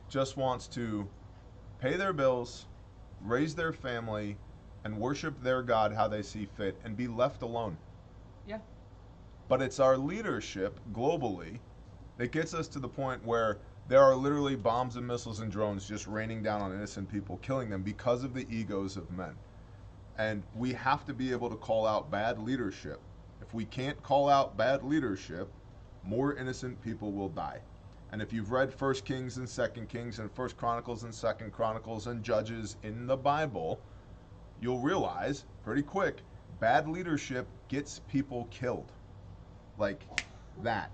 just wants to pay their bills, raise their family, and worship their God how they see fit and be left alone.
Yeah.
But it's our leadership globally that gets us to the point where there are literally bombs and missiles and drones just raining down on innocent people, killing them because of the egos of men. And we have to be able to call out bad leadership. If we can't call out bad leadership, more innocent people will die. And if you've read 1 Kings and 2 Kings and 1 Chronicles and 2 Chronicles and Judges in the Bible, you'll realize pretty quick, bad leadership gets people killed. Like that.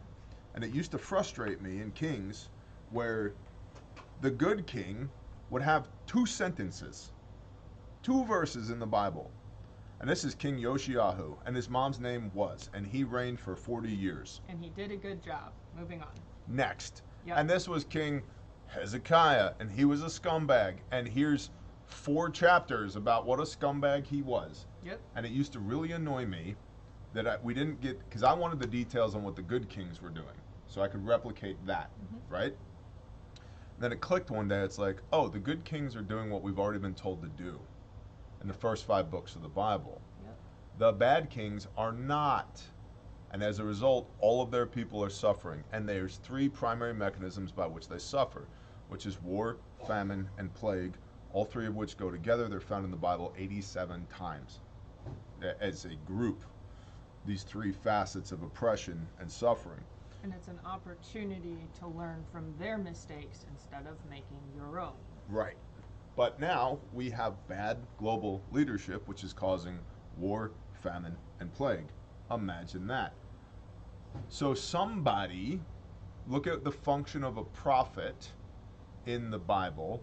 And it used to frustrate me in Kings where the good king would have 2 sentences, 2 verses in the Bible. And this is King Yoshiyahu, and his mom's name was, and he reigned for 40 years.
And he did a good job. Moving on.
Next.
Yep.
And this was King Hezekiah, and he was a scumbag. And here's 4 chapters about what a scumbag he was.
Yep.
And it used to really annoy me that we didn't get, because I wanted the details on what the good kings were doing, so I could replicate that, right? Then it clicked one day, it's like, oh, the good kings are doing what we've already been told to do in the first 5 books of the Bible.
Yep.
The bad kings are not. And as a result, all of their people are suffering. And there's 3 primary mechanisms by which they suffer, which is war, famine, and plague, all 3 of which go together. They're found in the Bible 87 times as a group. These 3 facets of oppression and suffering.
And it's an opportunity to learn from their mistakes instead of making your own.
Right. But now we have bad global leadership, which is causing war, famine, and plague. Imagine that. So somebody, look at the function of a prophet in the Bible.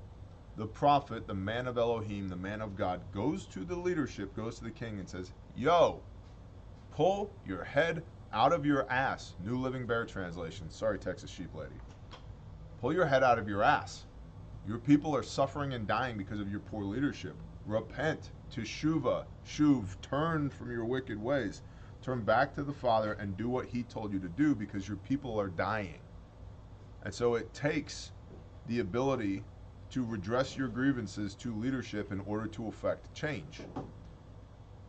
The prophet, the man of Elohim, the man of God, goes to the leadership, goes to the king and says, yo, pull your head out of your ass. New Living Bear translation. Sorry, Texas Sheep Lady. Pull your head out of your ass. Your people are suffering and dying because of your poor leadership. Repent, teshuva, shuv, turn from your wicked ways. Turn back to the Father and do what He told you to do because your people are dying. And so it takes the ability to redress your grievances to leadership in order to effect change.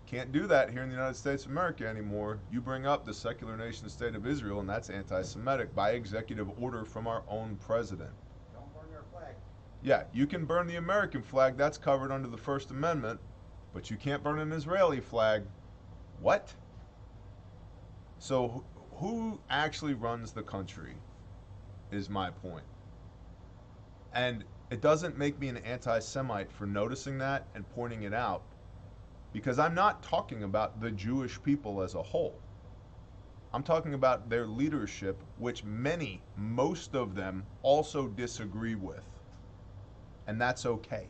Can't do that here in the United States of America anymore. You bring up the secular nation state of Israel, and that's anti-Semitic by executive order from our own president.
Don't burn their flag.
Yeah, you can burn the American flag. That's covered under the First Amendment. But you can't burn an Israeli flag. What? So who actually runs the country is my point. And it doesn't make me an anti-Semite for noticing that and pointing it out, because I'm not talking about the Jewish people as a whole. I'm talking about their leadership, which most of them also disagree with. And that's okay.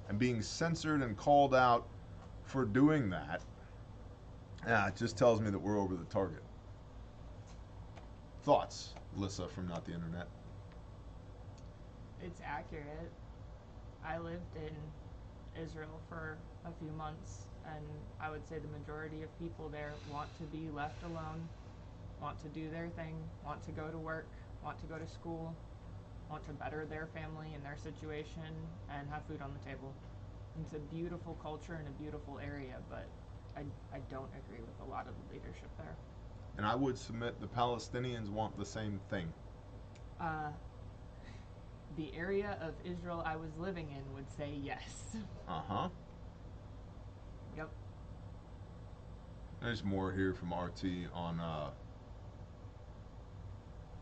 And being censored and called out for doing that, it just tells me that we're over the target. Thoughts, Lissa from Not the Internet?
It's accurate. I lived in Israel for a few months, and I would say the majority of people there want to be left alone, want to do their thing, want to go to work, want to go to school, want to better their family and their situation, and have food on the table. It's a beautiful culture and a beautiful area, but I don't agree with a lot of the leadership there.
And I would submit the Palestinians want the same thing.
The area of Israel I was living in would say yes.
Uh-huh.
Yep.
There's more here from RT on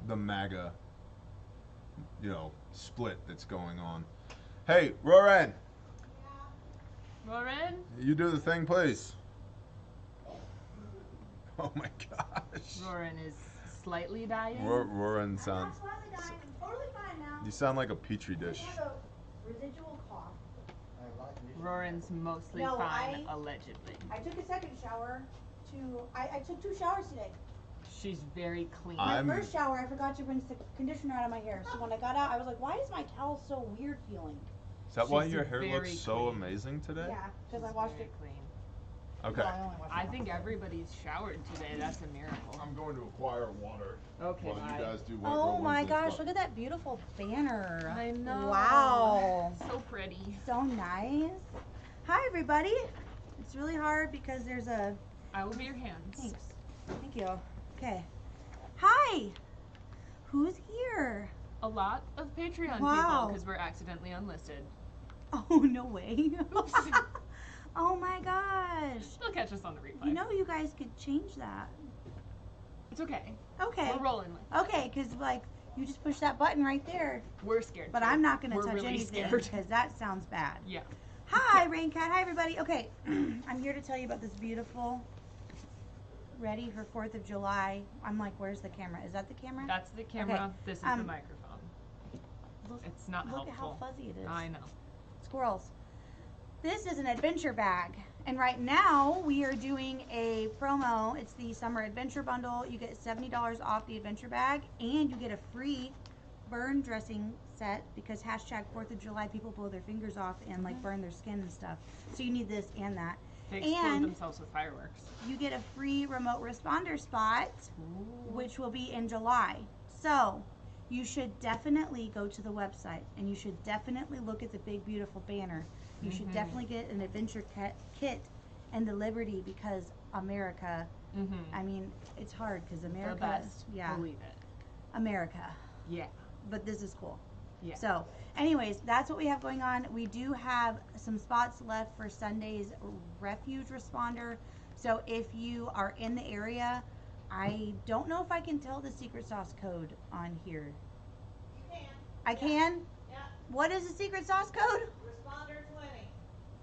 the MAGA, split that's going on. Hey, Roran,
Lauren?
you do the thing, please. Oh my gosh.
Lauren is slightly dying.
Roran sounds.
I'm not slightly dying. I'm totally fine now.
You sound like a petri dish.
I have a residual cough.
I have a lot of conditions.
Roran's mostly
No,
fine, allegedly.
I took a second shower I took 2 showers today.
She's very clean.
My first shower, I forgot to rinse the conditioner out of my hair. So when I got out, I was like, why is my towel so weird feeling?
Is that why
She's
your hair looks
very
so
clean.
amazing today?
Yeah, because I
She's
washed
very
it.
clean.
Okay.
Well, I only watched
I
one
think
episode.
everybody's showered today. That's a miracle.
I'm going to acquire water.
Okay,
While
bye.
you guys do White
Oh
Girl
my
Wednesday
gosh,
stuff.
look at that beautiful banner.
I know.
Wow.
So pretty.
So nice. Hi, everybody. It's really hard because there's a...
I will be your hands.
Thanks. Thank you. Okay. Hi. Who's here?
A lot of Patreon
Wow.
people because we're accidentally unlisted.
Oh, no way. Oh my gosh.
They'll catch us on the replay.
You know you guys could change that.
It's okay.
Okay.
We're rolling with it.
Okay, because like you just push that button right there.
We're scared.
But
too.
I'm not going to
We're
touch
really
anything
scared.
because that sounds bad.
Yeah.
Hi, Raincat. Hi, everybody. Okay, I'm here to tell you about this beautiful, ready for 4th of July. I'm like, where's the camera? Is that the camera?
That's the camera.
Okay,
This is the microphone.
Look,
It's not
look
helpful.
at how fuzzy it is.
I know.
Squirrels. This is an adventure bag. And right now, we are doing a promo. It's the Summer Adventure Bundle. You get $70 off the adventure bag, and you get a free burn dressing set because hashtag 4th of July, people blow their fingers off and like burn their skin and stuff. So you need this and that.
They explode
And
themselves with fireworks.
you get a free remote responder spot,
Ooh.
which will be in July. So you should definitely go to the website and you should definitely look at the big, beautiful banner. You should definitely get an adventure kit and the Liberty because America, I mean, it's hard because America,
The best.
yeah,
Believe it.
America.
Yeah.
But this is cool.
Yeah.
So, anyways, that's what we have going on. We do have some spots left for Sunday's refuge responder. So if you are in the area, I don't know if I can tell the secret sauce code on here.
You can.
I can?
Yeah.
What is the secret sauce code?
Responder 20.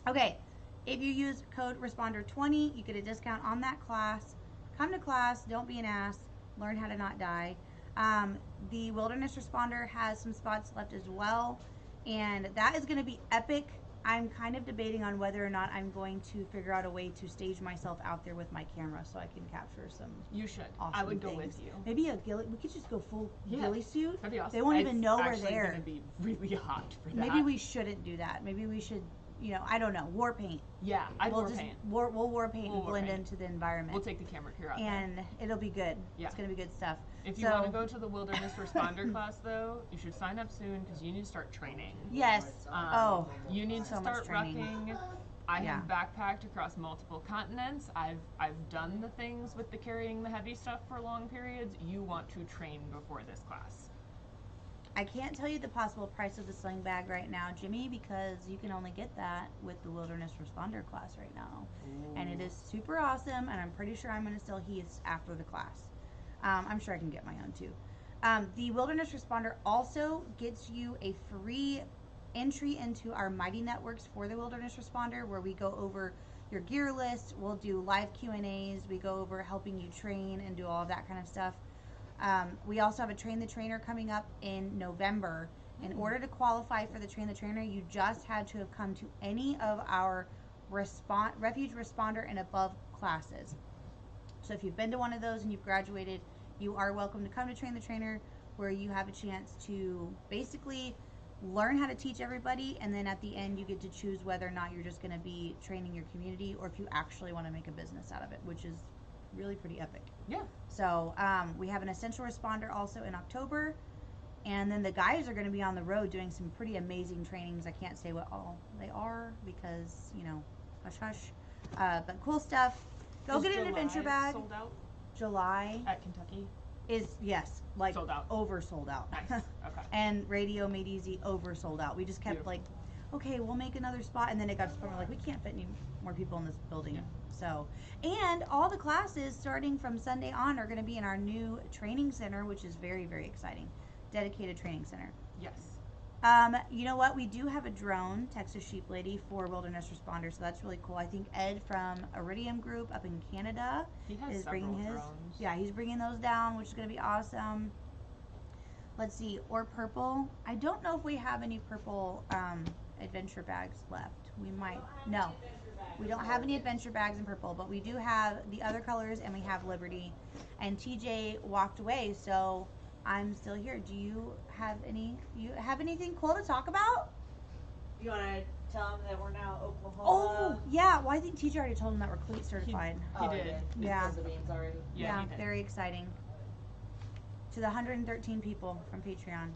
Okay. If you use code responder20, you get a discount on that class. Come to class, don't be an ass, learn how to not die. The wilderness responder has some spots left as well, and that is going to be epic. I'm kind of debating on whether or not I'm going to figure out a way to stage myself out there with my camera so I can capture some
You should.
awesome
I would go
things.
with you.
Maybe a ghillie. We could just go full
Yeah.
ghillie suit.
That'd be awesome.
They won't
It's
even know we're
actually
there.
gonna be really hot for that.
Maybe we shouldn't do that. Maybe we should, I don't know, war paint.
Yeah, I'd
We'll
war
just
paint.
we'll war paint
We'll
and
war
blend
paint.
into the environment.
We'll take the camera crew out there.
And it'll be good.
Yeah.
It's gonna be good stuff.
If you want to go to the wilderness responder class, though, you should sign up soon because you need to start training.
Yes. Oh.
You need to
so much
start
training.
rucking. I
Yeah.
have backpacked across multiple continents. I've done the things with the carrying the heavy stuff for long periods. You want to train before this class.
I can't tell you the possible price of the sling bag right now, Jimmy, because you can only get that with the wilderness responder class right now. And it is super awesome, and I'm pretty sure I'm going to sell Heath's after the class. I'm sure I can get my own too. The wilderness responder also gets you a free entry into our Mighty Networks for the wilderness responder, where we go over your gear list. We'll do live Q&As. We go over helping you train and do all of that kind of stuff. We also have a Train the Trainer coming up in November. In order to qualify for the Train the Trainer, you just had to have come to any of our refuge responder and above classes. So if you've been to one of those and you've graduated, you are welcome to come to Train the Trainer, where you have a chance to basically learn how to teach everybody, and then at the end you get to choose whether or not you're just going to be training your community or if you actually want to make a business out of it, which is really pretty epic.
Yeah.
So we have an essential responder also in October, and then the guys are going to be on the road doing some pretty amazing trainings. I can't say what all they are because, hush hush, but cool stuff. Go
Is
get an
July
adventure bag.
Sold out
July
at Kentucky.
is, yes, like
Sold out.
oversold out.
Nice. Okay.
And Radio Made Easy oversold out. We just kept
Beautiful.
like, okay, we'll make another spot, and then it got to the point where like we can't fit any more people in this building.
Yeah.
So, and all the classes starting from Sunday on are going to be in our new training center, which is very, very exciting. Dedicated training center.
Yes.
You know what? We do have a drone, Texas Sheep Lady, for wilderness responders, so that's really cool. I think Ed from Iridium Group up in Canada
He has
is
several
bringing his.
drones.
Yeah, he's bringing those down, which is going to be awesome. Let's see, or purple. I don't know if we have any purple adventure bags left. We might. No, we don't have any adventure bags in purple, but we do have the other colors, and we have Liberty. And TJ walked away, so I'm still here. Do you have anything cool to talk about?
You want to tell them that we're now Oklahoma?
Oh, yeah. Well, I think TJ already told him that we're cleat certified.
He did.
Yeah.
The beans already.
Yeah, he did.
Very exciting. To the 113 people from Patreon.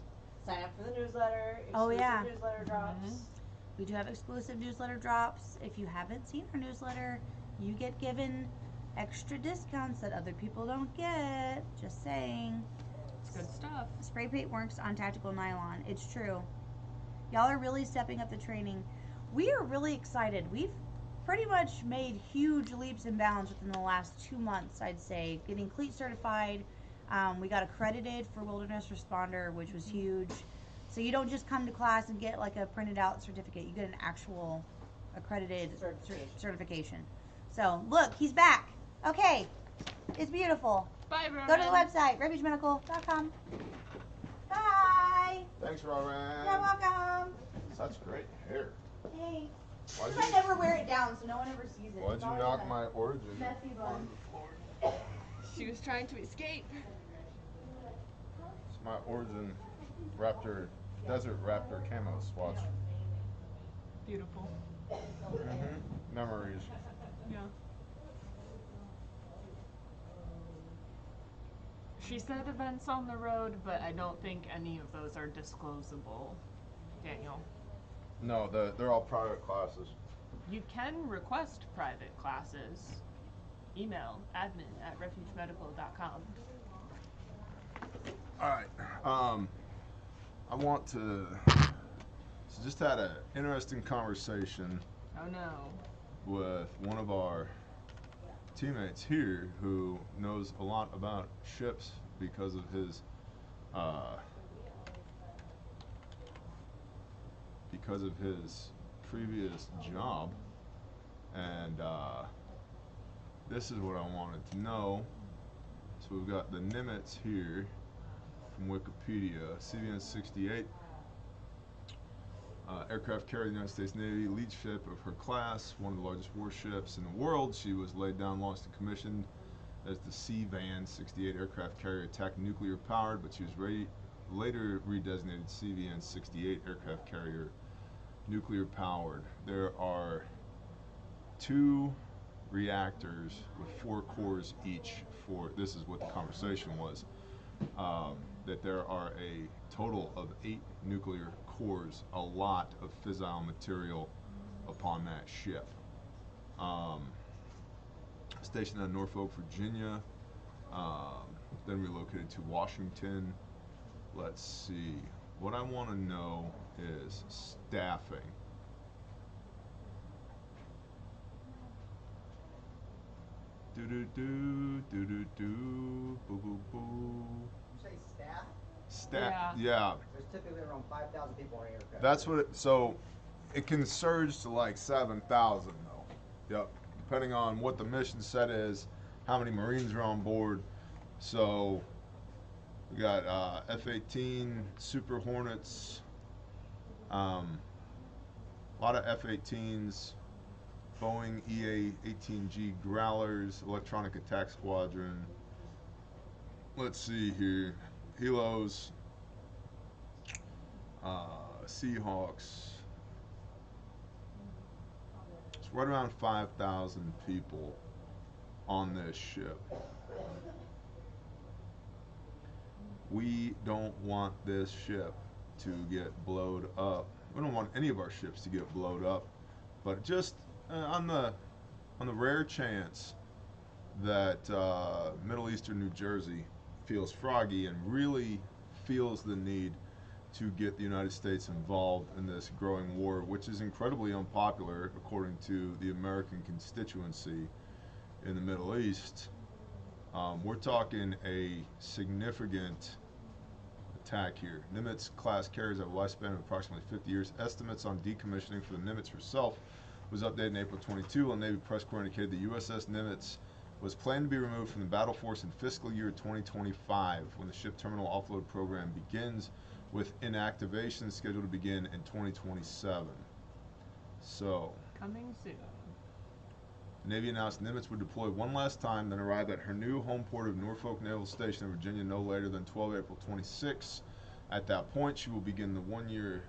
Sign up for the newsletter.
Oh, yeah.
Newsletter drops.
We do have exclusive newsletter drops. If you haven't seen our newsletter, you get given extra discounts that other people don't get. Just saying.
It's good stuff.
Spray paint works on tactical nylon. It's true. Y'all are really stepping up the training. We are really excited. We've pretty much made huge leaps and bounds within the last 2 months, I'd say. Getting cleat certified. We got accredited for wilderness responder, which was huge. So you don't just come to class and get like a printed out certificate. You get an actual accredited certification. So look, he's back. Okay, it's beautiful.
Bye, Roman.
Go to the website, refugemedical.com. Bye.
Thanks, Rowan.
You're welcome.
Such great hair.
Thanks.
Why'd
I
you,
never wear it down, so no one ever sees it.
why'd
It's
you
always
knock
a
my origin
messy bun.
on the floor?
She was trying to escape.
It's my origin raptor, desert raptor camo swatch.
Beautiful.
Memories.
Yeah. She said events on the road, but I don't think any of those are disclosable, Daniel.
No, they're all private classes.
You can request private classes. Email admin@refugemedical.com.
Alright, I want to, so just had an interesting conversation
Oh no.
with one of our teammates here who knows a lot about ships because of his previous job, and this is what I wanted to know. So we've got the Nimmits here from Wikipedia, CVN 68. Aircraft carrier of the United States Navy, lead ship of her class, one of the largest warships in the world. She was laid down, launched, and commissioned as the CVN 68 aircraft carrier, attack nuclear powered, but she was later redesignated CVN 68 aircraft carrier, nuclear powered. There are 2 reactors with 4 cores each. This is what the conversation was. That there are a total of 8 nuclear cores, a lot of fissile material upon that ship. Stationed at Norfolk, Virginia, then relocated to Washington. Let's see. What I want to know is staffing. Do-do-do, do-do-do, boo-boo-boo.
You say staff?
Yeah.
There's typically around 5,000 people on an aircraft.
That's what so it can surge to like 7,000 though. Yep. Depending on what the mission set is, how many Marines are on board. So we got F-18 Super Hornets, a lot of F-18s, Boeing EA-18G Growlers, Electronic Attack Squadron. Let's see here. Helos, Seahawks. It's right around 5,000 people on this ship. We don't want this ship to get blowed up. We don't want any of our ships to get blowed up, but just on the rare chance that Middle Eastern New Jersey feels froggy and really feels the need to get the United States involved in this growing war, which is incredibly unpopular according to the American constituency in the Middle East. We're talking a significant attack here. Nimitz class carriers have a lifespan of approximately 50 years. Estimates on decommissioning for the Nimitz herself was updated in April 22, and Navy press corps indicated the USS Nimitz was planned to be removed from the battle force in fiscal year 2025 when the ship terminal offload program begins, with inactivation scheduled to begin in 2027. So,
Coming soon.
the Navy announced Nimitz would deploy one last time, then arrive at her new home port of Norfolk Naval Station in Virginia no later than 12 April 26. At that point, she will begin the 1-year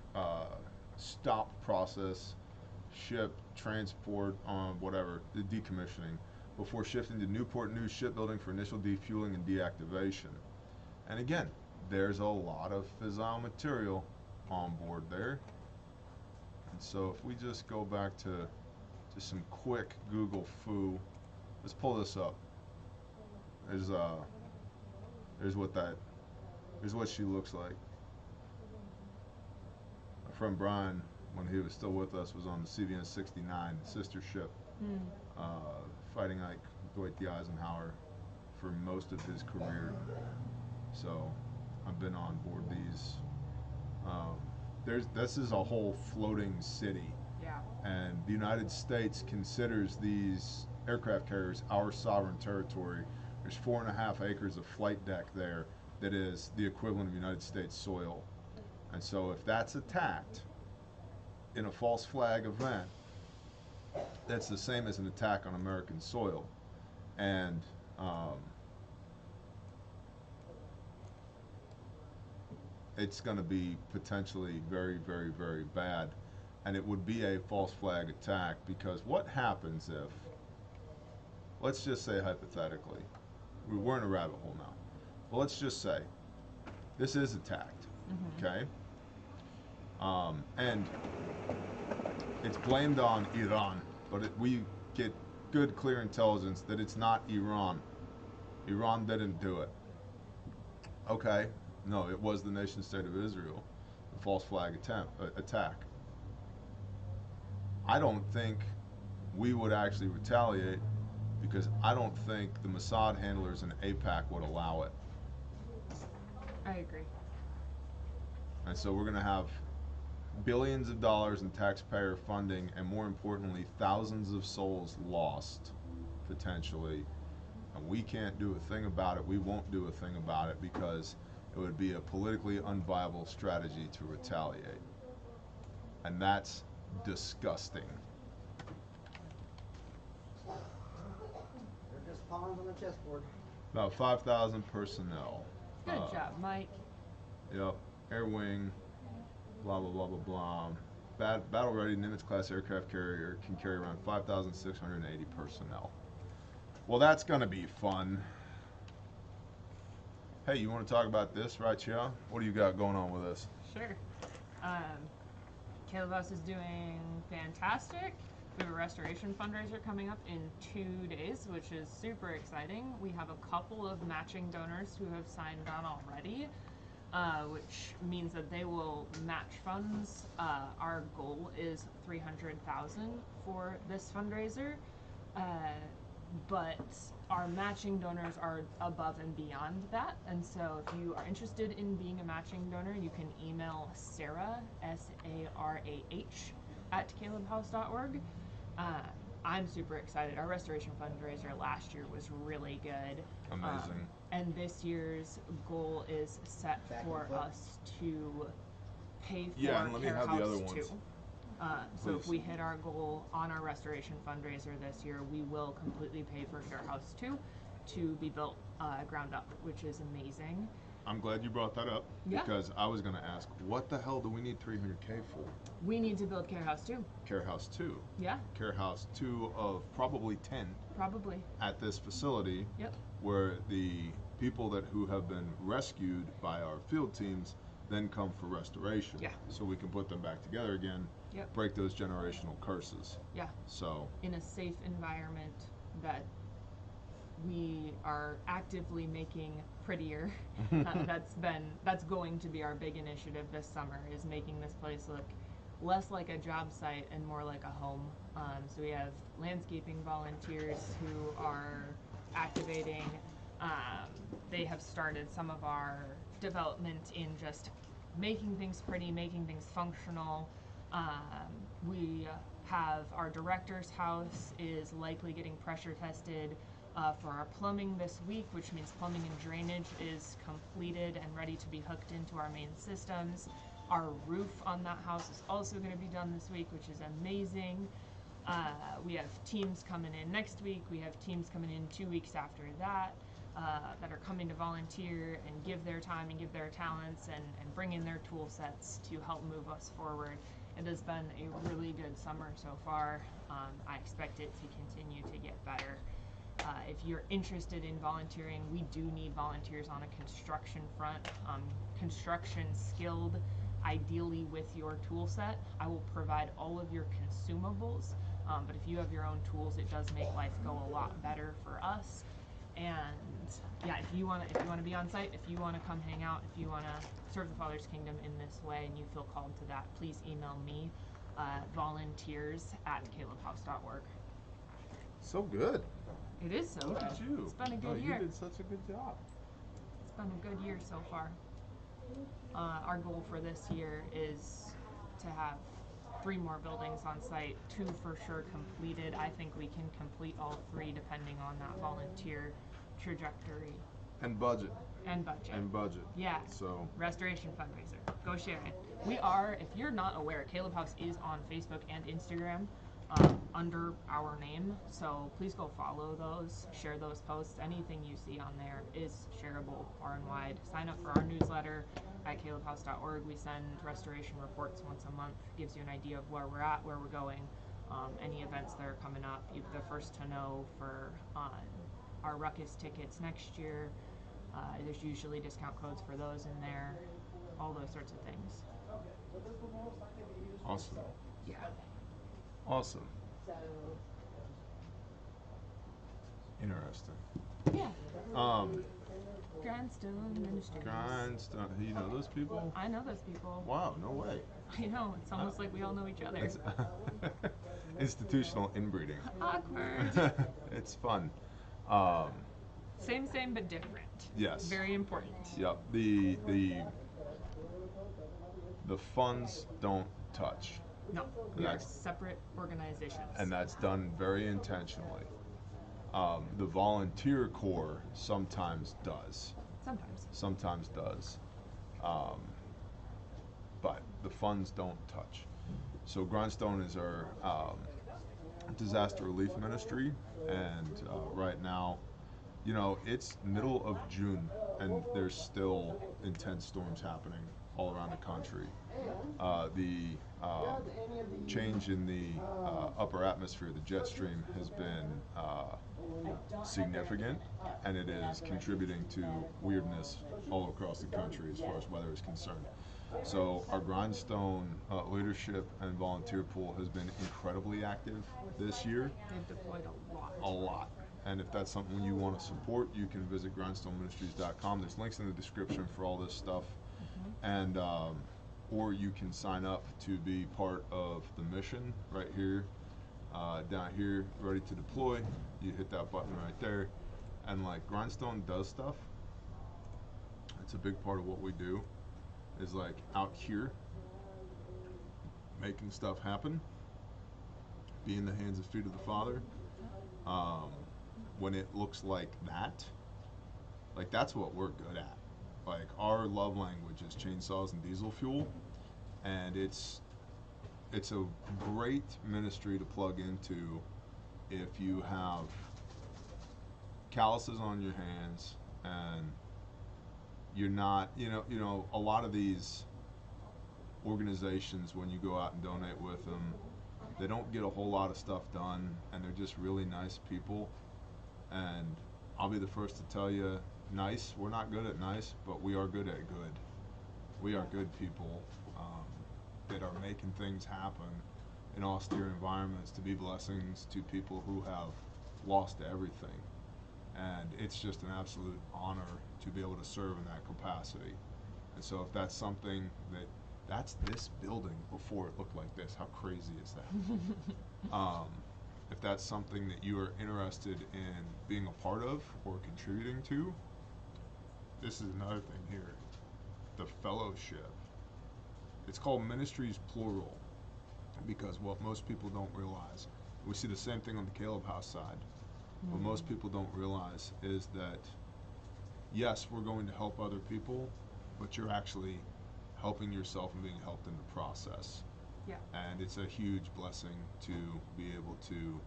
stop, process, ship, transport, whatever, the decommissioning, before shifting to Newport News shipbuilding for initial defueling and deactivation. And again, there's a lot of fissile material on board there. And so if we just go back to some quick Google foo, let's pull this up. There's what she looks like. My friend Brian, when he was still with us, was on the CVN 69, sister ship, fighting like Dwight D. Eisenhower for most of his career. So I've been on board these. This is a whole floating city.
Yeah.
And the United States considers these aircraft carriers our sovereign territory. There's 4.5 acres of flight deck there that is the equivalent of United States soil. And so if that's attacked in a false flag event, that's the same as an attack on American soil. And it's going to be potentially very, very, very bad. And it would be a false flag attack, because what happens if, let's just say hypothetically, we're in a rabbit hole now, but let's just say this is attacked, okay? And it's blamed on Iran, but we get good, clear intelligence that it's not Iran. Iran didn't do it. Okay, no, it was the nation state of Israel, the false flag attack. I don't think we would actually retaliate, because I don't think the Mossad handlers in AIPAC would allow it.
I agree.
And so we're going to have billions of dollars in taxpayer funding, and more importantly, thousands of souls lost, potentially. And we can't do a thing about it. We won't do a thing about it, because it would be a politically unviable strategy to retaliate. And that's disgusting.
They're just pawns on the chessboard.
About 5,000 personnel.
Good job, Mike.
Yep. Air wing, blah, blah, blah, blah, blah. Battle ready Nimitz class aircraft carrier can carry around 5,680 personnel. Well, that's going to be fun. Hey, you want to talk about this right here? What do you got going on with this?
Sure. Caleb House is doing fantastic. We have a restoration fundraiser coming up in 2 days, which is super exciting. We have a couple of matching donors who have signed on already, which means that they will match funds. Our goal is $300,000 for this fundraiser, but our matching donors are above and beyond that. And so if you are interested in being a matching donor, you can email Sarah, S-A-R-A-H, at calebhouse.org. I'm super excited. Our restoration fundraiser last year was really good.
Amazing.
And this year's goal is set
Back
for
and forth.
us to pay for
Yeah, and let me
Care
have the
House
other
2.
ones.
So if
Please.
we hit our goal on our restoration fundraiser this year, we will completely pay for Care House 2 to be built ground up, which is amazing.
I'm glad you brought that up,
Yeah.
because I was going to ask, what the hell do we need $300K for?
We need to build Care House 2.
Care House 2.
Yeah,
Care House 2 of probably 10
probably.
at this facility.
Yep.
Where the people who have been rescued by our field teams then come for restoration.
Yeah.
So we can put them back together again,
Yep.
break those generational curses.
Yeah.
So,
In a safe environment that we are actively making prettier. That's going to be our big initiative this summer, is making this place look less like a job site and more like a home. So we have landscaping volunteers who are activating. They have started some of our development in just making things pretty, making things functional. We have our director's house is likely getting pressure tested for our plumbing this week, which means plumbing and drainage is completed and ready to be hooked into our main systems. Our roof on that house is also going to be done this week, which is amazing. We have teams coming in next week. We have teams coming in 2 weeks after that. that are coming to volunteer and give their time and give their talents and bring in their tool sets to help move us forward. It has been a really good summer so far. I expect it to continue to get better. If you're interested in volunteering, we do need volunteers on a construction front, construction skilled, ideally with your tool set. I will provide all of your consumables, but if you have your own tools, it does make life go a lot better for us. And yeah, if you want to be on site, if you want to come hang out, if you want to serve the Father's kingdom in this way and you feel called to that, please email me, volunteers@calebhouse.org.
So good.
It is so
Look
good.
at you.
It's been a
Oh,
good
you
year.
did such a good job.
It's been a good year so far. Our goal for this year is to have 3 more buildings on site, 2 for sure completed. I think we can complete all 3 depending on that volunteer trajectory
And budget.
and budget.
And budget.
Yeah.
So
Restoration fundraiser. Go share it. We are, if you're not aware, Caleb House is on Facebook and Instagram under our name. So please go follow those, share those posts. Anything you see on there is shareable far and wide. Sign up for our newsletter at calebhouse.org. We send restoration reports once a month. Gives you an idea of where we're at, where we're going, any events that are coming up. You're the first to know for our Ruckus tickets next year. There's usually discount codes for those in there, all those sorts of things.
awesome.
Yeah.
Awesome.
So,
Interesting.
Yeah.
Um,
Grindstone Ministries.
Grindstone. You know those people?
I know those people.
Wow, no way.
I know. It's almost like we all know each other.
It's institutional inbreeding.
Awkward.
It's fun.
Same, but different.
Yes.
Very important.
Yep. The funds don't touch,
No, we are
That's-
separate organizations.
and that's done very intentionally. The volunteer corps sometimes does.
Sometimes.
But the funds don't touch. So Grindstone is our disaster relief ministry, and right now, you know, it's middle of June, and there's still intense storms happening all around the country. The change in the upper atmosphere, the jet stream, has been significant, and it is contributing to weirdness all across the country as far as weather is concerned. So our Grindstone leadership and volunteer pool has been incredibly active this year.
They've deployed a lot.
A lot. And if that's something you want to support, you can visit grindstoneministries.com. There's links in the description for all this stuff. And or you can sign up to be part of the mission right here, down here, ready to deploy. You hit that button right there, and like Grindstone does stuff. It's a big part of what we do, is like out here making stuff happen, being the hands and feet of the Father. When it looks like that's what we're good at. Like, our love language is chainsaws and diesel fuel, and it's a great ministry to plug into if you have calluses on your hands and you're not, you know, a lot of these organizations, when you go out and donate with them, they don't get a whole lot of stuff done, and they're just really nice people. And I'll be the first to tell you, nice, we're not good at nice, but we are good at good. We are good people that are making things happen in austere environments to be blessings to people who have lost everything. And it's just an absolute honor to be able to serve in that capacity. And so if that's something that's this building before it looked like this, how crazy is that? If that's something that you are interested in being a part of or contributing to, this is another thing here. The fellowship. It's called ministries plural, because what most people don't realize, we see the same thing on the Caleb House side. What most people don't realize is that, yes, we're going to help other people, but you're actually helping yourself and being helped in the process.
Yeah.
And it's a huge blessing to be able to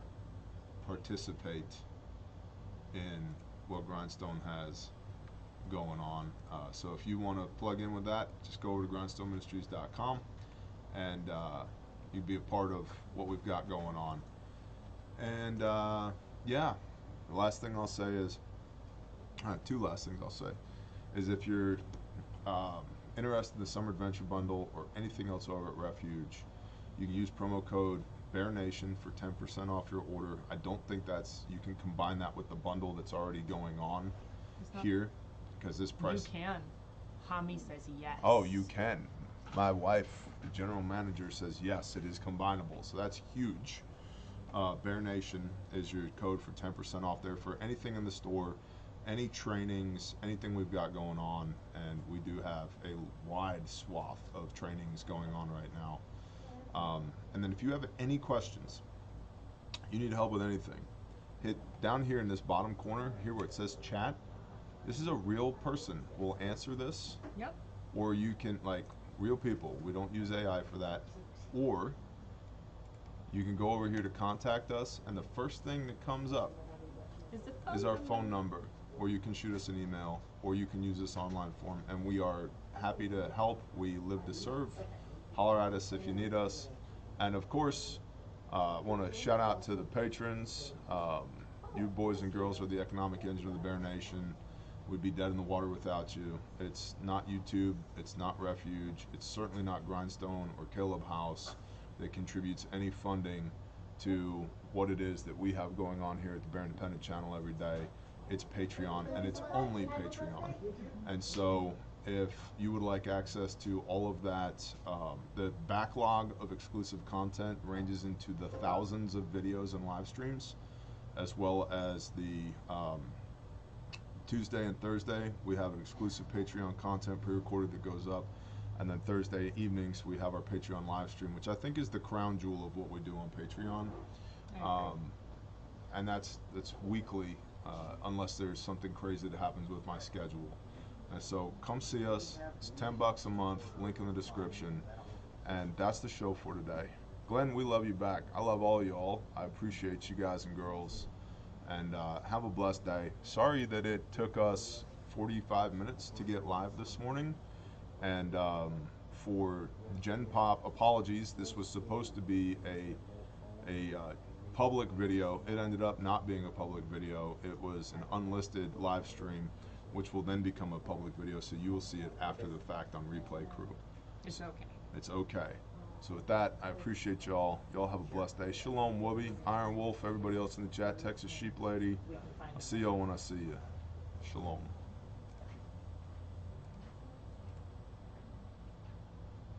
participate in what Grindstone has going on. So if you want to plug in with that, just go over to grindstoneministries.com and you'd be a part of what we've got going on. And yeah, the last thing I'll say is, two last things I'll say, is if you're interested in the Summer Adventure Bundle or anything else over at Refuge, you can use promo code BearNation for 10% off your order. I don't think you can combine that with the bundle that's already going on here, because this price.
You can. Hami says yes.
Oh, you can. My wife, the general manager, says yes, it is combinable. So that's huge. Bear Nation is your code for 10% off there for anything in the store, any trainings, anything we've got going on. And we do have a wide swath of trainings going on right now. And then if you have any questions, you need help with anything, hit down here in this bottom corner here where it says chat. This is a real person will answer this.
Yep.
Or you can, like, real people. We don't use AI for that. Or you can go over here to contact us, and the first thing that comes up is our phone number. Or you can shoot us an email, or you can use this online form, and we are happy to help. We live to serve. Holler at us if you need us. And of course, want to shout out to the patrons. You boys and girls are the economic engine of the Bear Nation. We'd be dead in the water without you. It's not YouTube, it's not Refuge, it's certainly not Grindstone or Caleb House that contributes any funding to what it is that we have going on here at the Bear Independent channel every day. It's Patreon, and it's only Patreon. And so if you would like access to all of that, the backlog of exclusive content ranges into the thousands of videos and live streams, as well as the Tuesday and Thursday we have an exclusive Patreon content pre-recorded that goes up, and then Thursday evenings we have our Patreon live stream, which I think is the crown jewel of what we do on Patreon. And that's weekly, unless there's something crazy that happens with my schedule. And so come see us. It's $10 a month, link in the description. And that's the show for today. Glenn, we love you back. I love all y'all. I appreciate you guys and girls. And have a blessed day. Sorry that it took us 45 minutes to get live this morning. And for Gen Pop, apologies. This was supposed to be a public video. It ended up not being a public video. It was an unlisted live stream, which will then become a public video, so you will see it after the fact on Replay Crew.
It's okay.
It's okay. So with that, I appreciate y'all. Y'all have a blessed day. Shalom, Whoopi, Iron Wolf, everybody else in the chat, Texas Sheep Lady. I'll see y'all when I see you. Shalom.